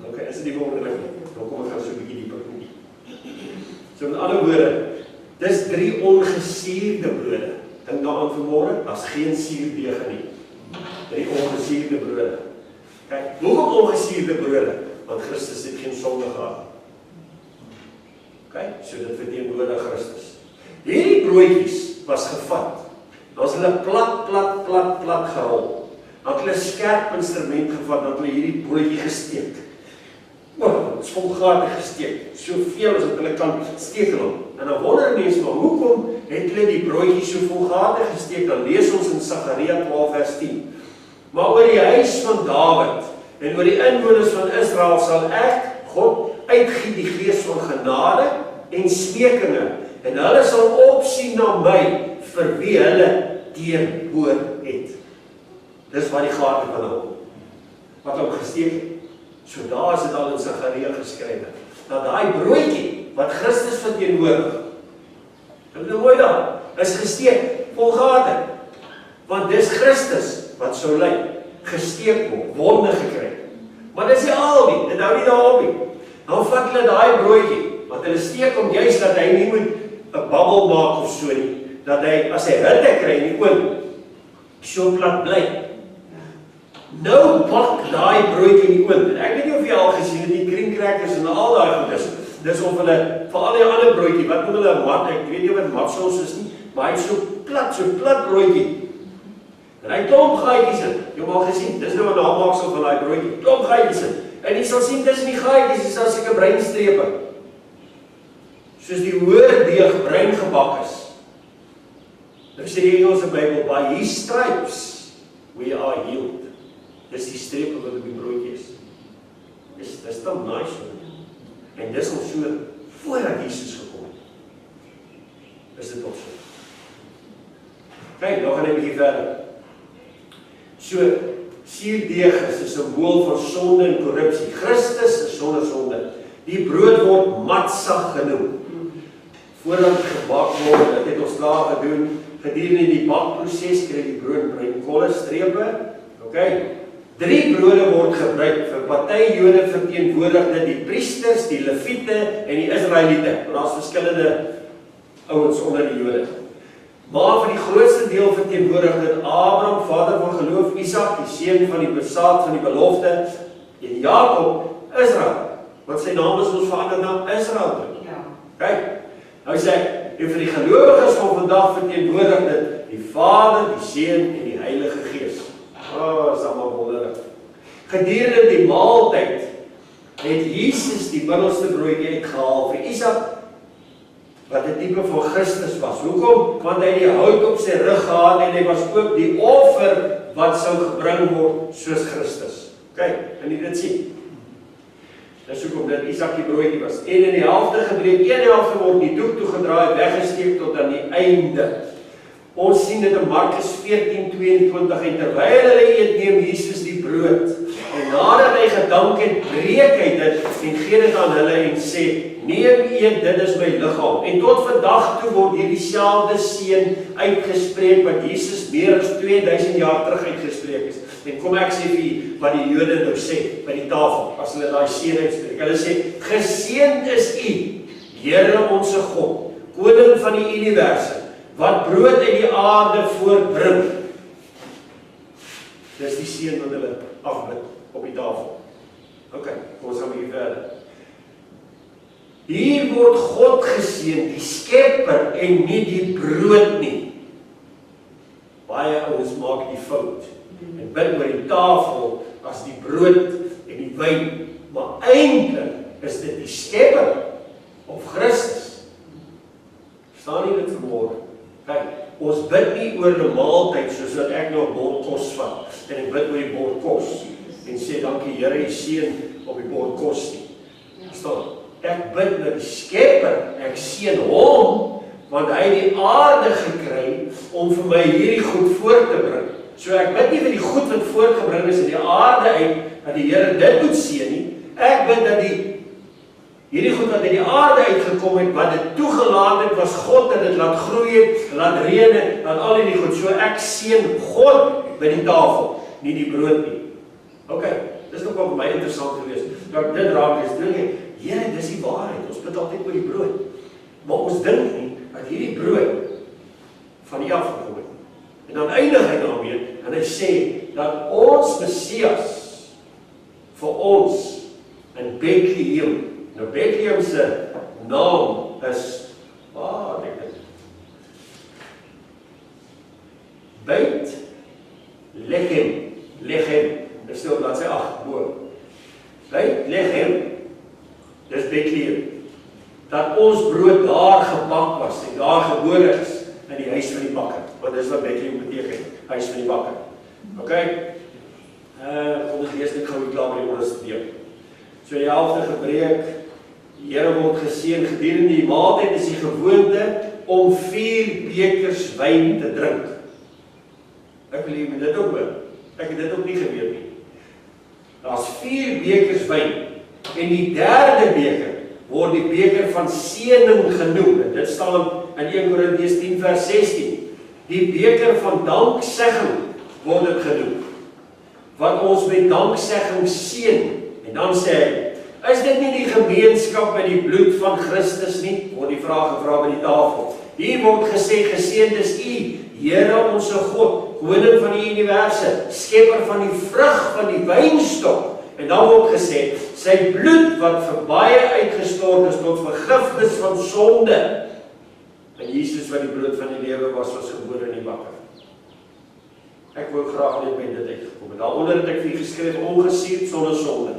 Ok, is dit nie wonderlik nie? Nou kom ek gaan so 'n bietjie dieper in die. So met ander woorde, dis 3 ongesuurde brode. Dink daaraan vanmôre, daar's geen suurdeeg nie. 3 ongesuurde brode. Kyk, hoekom ongesuurde brode? Want Christus het geen sonde gehad. Okay, so dit verteenwoordig Christus. Hierdie broodjies was gevat. Dan was hulle plat gerol. Dan het hulle 'n skerp instrument gevat, dan het hulle hierdie broodjie gesteek. Dit is volgatig gesteek. Soveel as wat hulle kan steek hulle. En dan wonder mense, maar hoekom het hulle die broodjie so volgatig gesteek? Dan lees ons in Sagaria 12 vers 10. Maar oor die huis van Dawid en oor die inwoners van Israel sal ek, God, uitgiet die gees van genade en smekinge, en hulle sal opsien na my vir wie hulle teenoor het. Dis waar die gate van hom, wat hom gesteek het. So daar is dit al in Sagaria geskrywe, dat daai broodjie, wat Christus verteenwoordig, en nou mooi daar, is gesteek, vol gate, want dis Christus, wat sou ly, gesteek word, wonde gekry. Maar dis nie al nie, dit hou nie daarop nie. Dan vat hulle daai broodjie, want hulle steek hom juist dat hy nie moet 'n babbel maak of so nie, dat hy, as hy hitte kry in die oond, so plat bly. Nou bak daai broodjie in die oond, en ek weet nie of jy al gesien het, die cream crackers en al daai goeders, dis of hulle, vir al die ander broodjie, wat noem hulle mat, ek weet nie wat matsels is nie, maar hy is so plat broodjie. En hy klomp gaatjies in, jy het al gesien, dis nou 'n namaaksel van daai broodjie, klomp gaatjies in. En jy sal sien tussen die gaatjies is daar seker breinstrepe. Soos die woorddeeg bruin gebak is. Nou sê die Engelse Bybel, by his stripes we are healed. Dis die strepe wat op die broodjie is. Dis dan nice. En dis ons so voordat Jesus gekom het. Is dit ook so? Kijk, nou gaan ek 'n bietjie verder. So, suurdeeg is 'n simbool van sonde en korrupsie. Christus is sonder sonde. Die brood word matzag genoem. Voordat het gebak word, dit het ons klaar gedoen. Gedurende die bakproses kry die brood bruin koolstrepe. Okay. 3 brode word gebruik. Vir party Jode verteenwoordig dit die priesters, die Lewiete en die Israelitiese. Want daar's verskillende ouens onder die Jode. Maar vir die grootste deel verteenwoordig dit Abraham, vader van geloof, Isak, die seun van die besaad van die belofte, en Jakob, Israel. Want sy naam is ons verander na Israel. Ja. Kyk, nou sê ek, en vir die gelowiges van vandag verteenwoordig dit die Vader, die Seun en die Heilige Gees. Is allemaal wonderlik. Gedurende die maaltyd het Jesus die middelste broodjie uitgehaal vir Isak, wat 'n tipe van Christus was. Hoekom? Want hy die hout op sy rug gehad en hy was ook die offer wat sou gebring word soos Christus. Kyk, kan jy dit sien? Dis hoekom dit Isak die broodjie was. En in die helfte gebreek, een helfte word die doek toegedraai, weggesteek tot aan die einde. Ons sien dit in Markus 14:22 en terwyl hulle eet, neem Jesus die brood. En nadat hy gedank het, breek hy dit en gee dit aan hulle en sê, neem eet, dit is my liggaam. En tot vandag toe word hierdie selfde seën uitgespreek wat Jesus meer as 2000 jaar terug uitgespreek is. En kom ek sê vir julle wat die Jode nou sê by die tafel as hulle daai seën uitspreek. Hulle sê, geseënd is U, Here onsse God, koning van die universum, wat brood uit die aarde voortbring. Dis die seën wat hulle afbid op die tafel. Ok, kom ons gaan 'n bietjie verder. Hier word God geseën, die skepper en nie die brood nie. Baie ouens maak die fout en bid oor die tafel as die brood en die wyn, maar eintlik is dit die skepper of Christus. Verstaan jy dit vanmôre? Kyk, ons bid nie oor 'n maaltyd soos wat ek nou 'n bord kos vat en ek bid oor die bord kos en sê dankie Here, U seën op die bord kos nie. Verstaan? Ek bid na die skepper, ek seën hom, want hy het die aarde gekry om vir my hierdie goed voort te bring. So ek bid nie vir die goed wat voortgebring is in die aarde uit, dat die Here dit moet seën nie. Ek bid dat hierdie goed wat uit die aarde uitgekom het, wat dit toegelaat het, was God dat dit laat groei het, laat reën het, laat al die goed. So ek seën God by die tafel, nie die brood nie. Ok, dis nog vir my interessant geweest. Dat dit raak is, dink ek, Here, dis die waarheid, ons bid altyd oor die brood. Maar ons dink nie, dat hierdie brood van U afgekom het. En dan eindig hy daarmee, en hy sê, dat ons Messias, vir ons, in Bethlehem, nou Bethlehem se naam is, denk ek, Bethlehem, dis stil bladsy 8, bo. Bethlehem, dis Bethlehem, dat ons brood daar gebak was, en daar gebore is, in die huis van die bakker, want dis wat Bethlehem beteken, huis van die bakker. Ok, kom ons lees net gou klaar met die onderste deel. So die helfte gebreek, die Here word geseën, gedurende die maaltyd is die gewoonte om 4 bekers wyn te drink. Ek wil jy met dit ook hoor. Ek het dit ook nie geweet nie. Daar's 4 bekers wyn, en die 3de beker word die beker van seëning genoem. En dit staan in 1 Korintiërs 10 vers 16. Die beker van danksegging word dit genoem, wat ons met danksegging seën. En dan sê hy, is dit nie die gemeenskap met die bloed van Christus nie? Word die vraag gevra by die tafel. Hier word gesê, geseënd is U, Here onse God, koning van die universe, skepper van die vrug van die wynstok. En dan word gesê, sy bloed wat vir baie uitgestort is tot vergifnis van sonde. En Jesus wat die bloed van die lewe was gebore in die bakker. Ek wou graag net by dit uitgekom het. Daaronder het ek vir geskryf, ongesuurd sonder sonde.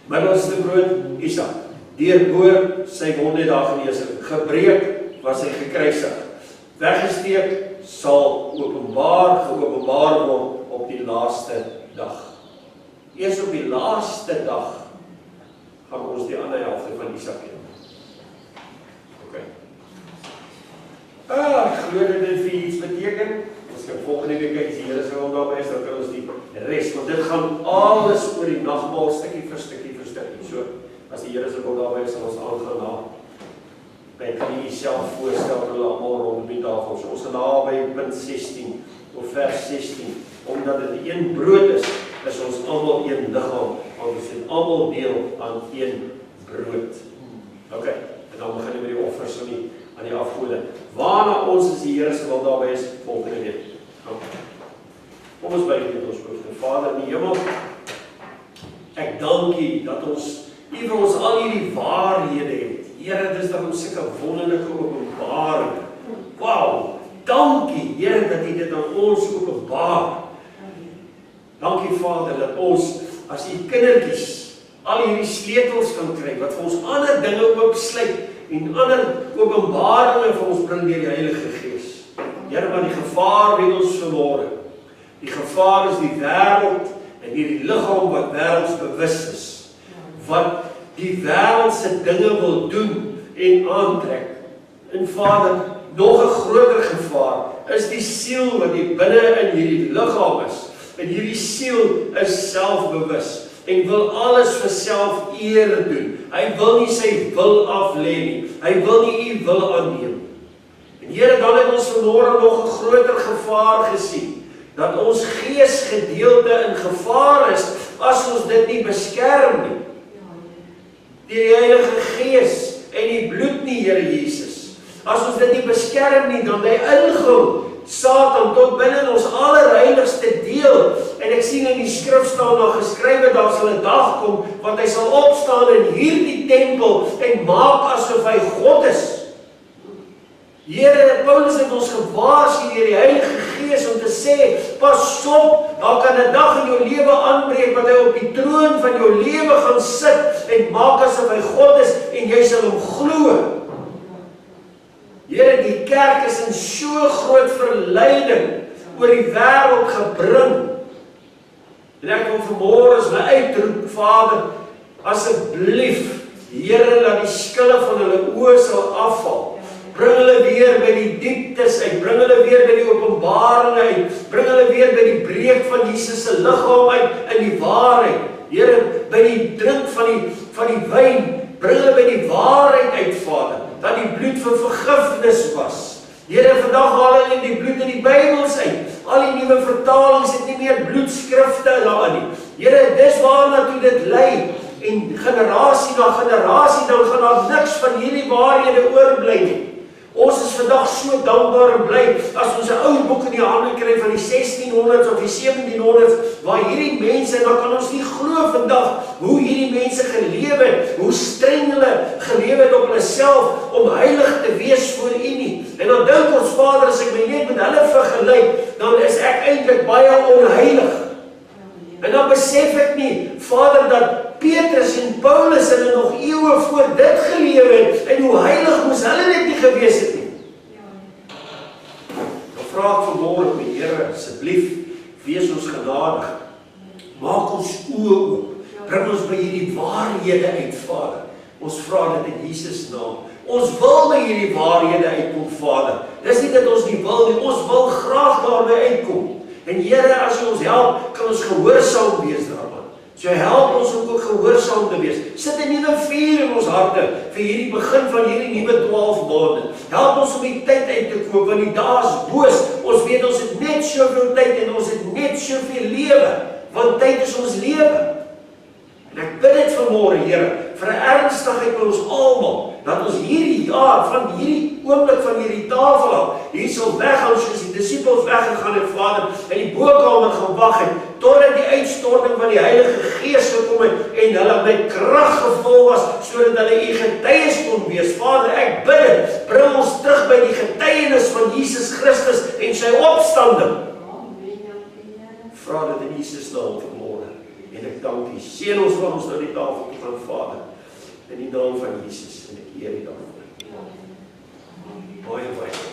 Middelste brood, Isak. Deurboor sy wonde daar genees, gebreek was hy gekruisig. Weggesteek sal geopenbaar word op die laaste dag. Eers op die laaste dag gaan ons die ander helfte van Isak hê. Ok. Ek glo dat dit vir iets beteken. As ek volgende week kyk, die Here sal hom daarby is, dan kan ons die res, want dit gaan alles oor die nagmaal stukkie vir stukkie vir stukkie. So, as die Here sal hom daarby is, sal ons aangaan na. Ek kan nie self voorstel vir hulle almal rondom die tafel. So ons gaan daar by punt 16 of vers 16, omdat dit een brood is ons almal een liggaam, want ons het almal deel aan een brood. Ok, en dan begin jy met die offers aan die afgode. Waarna ons as die Here se wil daarby is, volgende week. Kom ons by dit ons oor. Vader in die hemel, ek dank U dat ons vir ons al hierdie waarhede het. Here, dit is dan ons sulke wonderlike openbaring. Wow, dankie Here dat U dit aan ons openbaar. Dankie Vader dat ons as U kindertjies al hierdie sleutels kan kry wat vir ons ander dinge oopsluit en ander openbaringe vir ons bring deur die Heilige Gees. Here, maar die gevaar weet ons vanmôre. Die gevaar is die wêreld en hierdie liggaam wat wêreldsbewus is. Wat die wêreldse dinge wil doen en aantrek. En Vader, nog 'n groter gevaar is die siel wat hier binne in hierdie liggaam is. En hierdie siel is selfbewus en wil alles vir self eer doen. Hy wil nie sy wil aflê nie. Hy wil nie U wil aanneem. En Here, dan het ons vanmôre nog 'n groter gevaar gesien, dat ons geesgedeelte in gevaar is as ons dit nie beskerm nie. Die Heilige Gees en die bloed nie, Here Jesus. As ons dit nie beskerm nie, dan hy ingaan Satan tot binne in ons allerheiligste deel. En ek sien in die skrif staan daar geskrywe, daar sal 'n dag kom, want hy sal opstaan in hierdie tempel en maak asof hy God is. Here, Paulus het ons gewaarsku deur die Heilige Gees om te sê, pas op, daar kan 'n dag in jou lewe aanbreek wat hy op die troon van jou lewe gaan sit en maak asof hy God is en jy sal hom glo. Here, die kerk is in so groot verleiding oor die wêreld gebring. En ek wil vanmôre as my uitroep, Vader, asseblief, Here, laat die skille van hulle oë sal afval. Bring hulle weer by die dieptes uit, bring hulle weer by die openbaring uit, bring hulle weer by die breek van Jesus se liggaam uit in die waarheid. Here, by die drink van die wyn, bring hulle by die waarheid uit, Vader, dat die bloed vir vergifnis was. Here, vandag haal hulle die bloed in die Bybels uit. Al die nuwe vertalings het nie meer bloedskrifte daarin nie. Here, dis waarna toe dit lei. En generasie na generasie, dan gaan daar niks van hierdie waarhede oorbly nie. Ons is vandag so dankbaar en bly as ons 'n ou boek in die hande kry van die 1600s of die 1700s waar hierdie mense, dan kan ons nie glo vandag hoe hierdie mense gelewe het, hoe streng hulle gelewe het op hulle self om heilig te wees voor U nie. En dan dink ons, Vader, as ek my net met hulle vergelyk, dan is ek eintlik baie onheilig. En dan besef ek nie, Vader, dat Petrus en Paulus hulle nog eeue voor dit gelewe het en hoe heilig moes hulle net nie gewees het nie. Dan vra ek vanmôre, my Here, asseblief, wees ons genadig. Maak ons oë oop. Bring ons by hierdie waarhede uit, Vader. Ons vra dit in Jesus naam. Ons wil by hierdie waarhede uitkom, Vader. Dis nie dat ons nie wil nie, ons wil graag daarby uitkom. En Here, as U ons help, kan ons gehoorsaam wees daaraan. So help ons om ook gehoorsaam te wees. Sit 'n nuwe vuur in ons harte vir hierdie begin van hierdie nuwe 12 maande. Help ons om die tyd uit te koop, want die dae is boos. Ons weet ons het net soveel tyd en ons het net soveel lewe, want tyd is ons lewe. En ek bid dit vanmôre, Here, vir 'n ernstigheid by ons almal, dat ons hierdie jaar, van hierdie oomblik van hierdie tafel af, hier sal weggaan soos die disippels weggegaan het, Vader, in die bokamer gaan wag het, totdat die uitstorting van die Heilige Gees gekom het, en hulle met krag gevul was, sodat hulle U getuies kon wees. Vader, ek bid dit, bring ons terug by die getuienis van Jesus Christus en sy opstanding. Vra dit in Jesus naam vanmôre. En ek dank U. Seën ons van ons na die tafel toe gaan, Vader. In die naam van Jesus. En ek eer U daarvoor. Baie baie.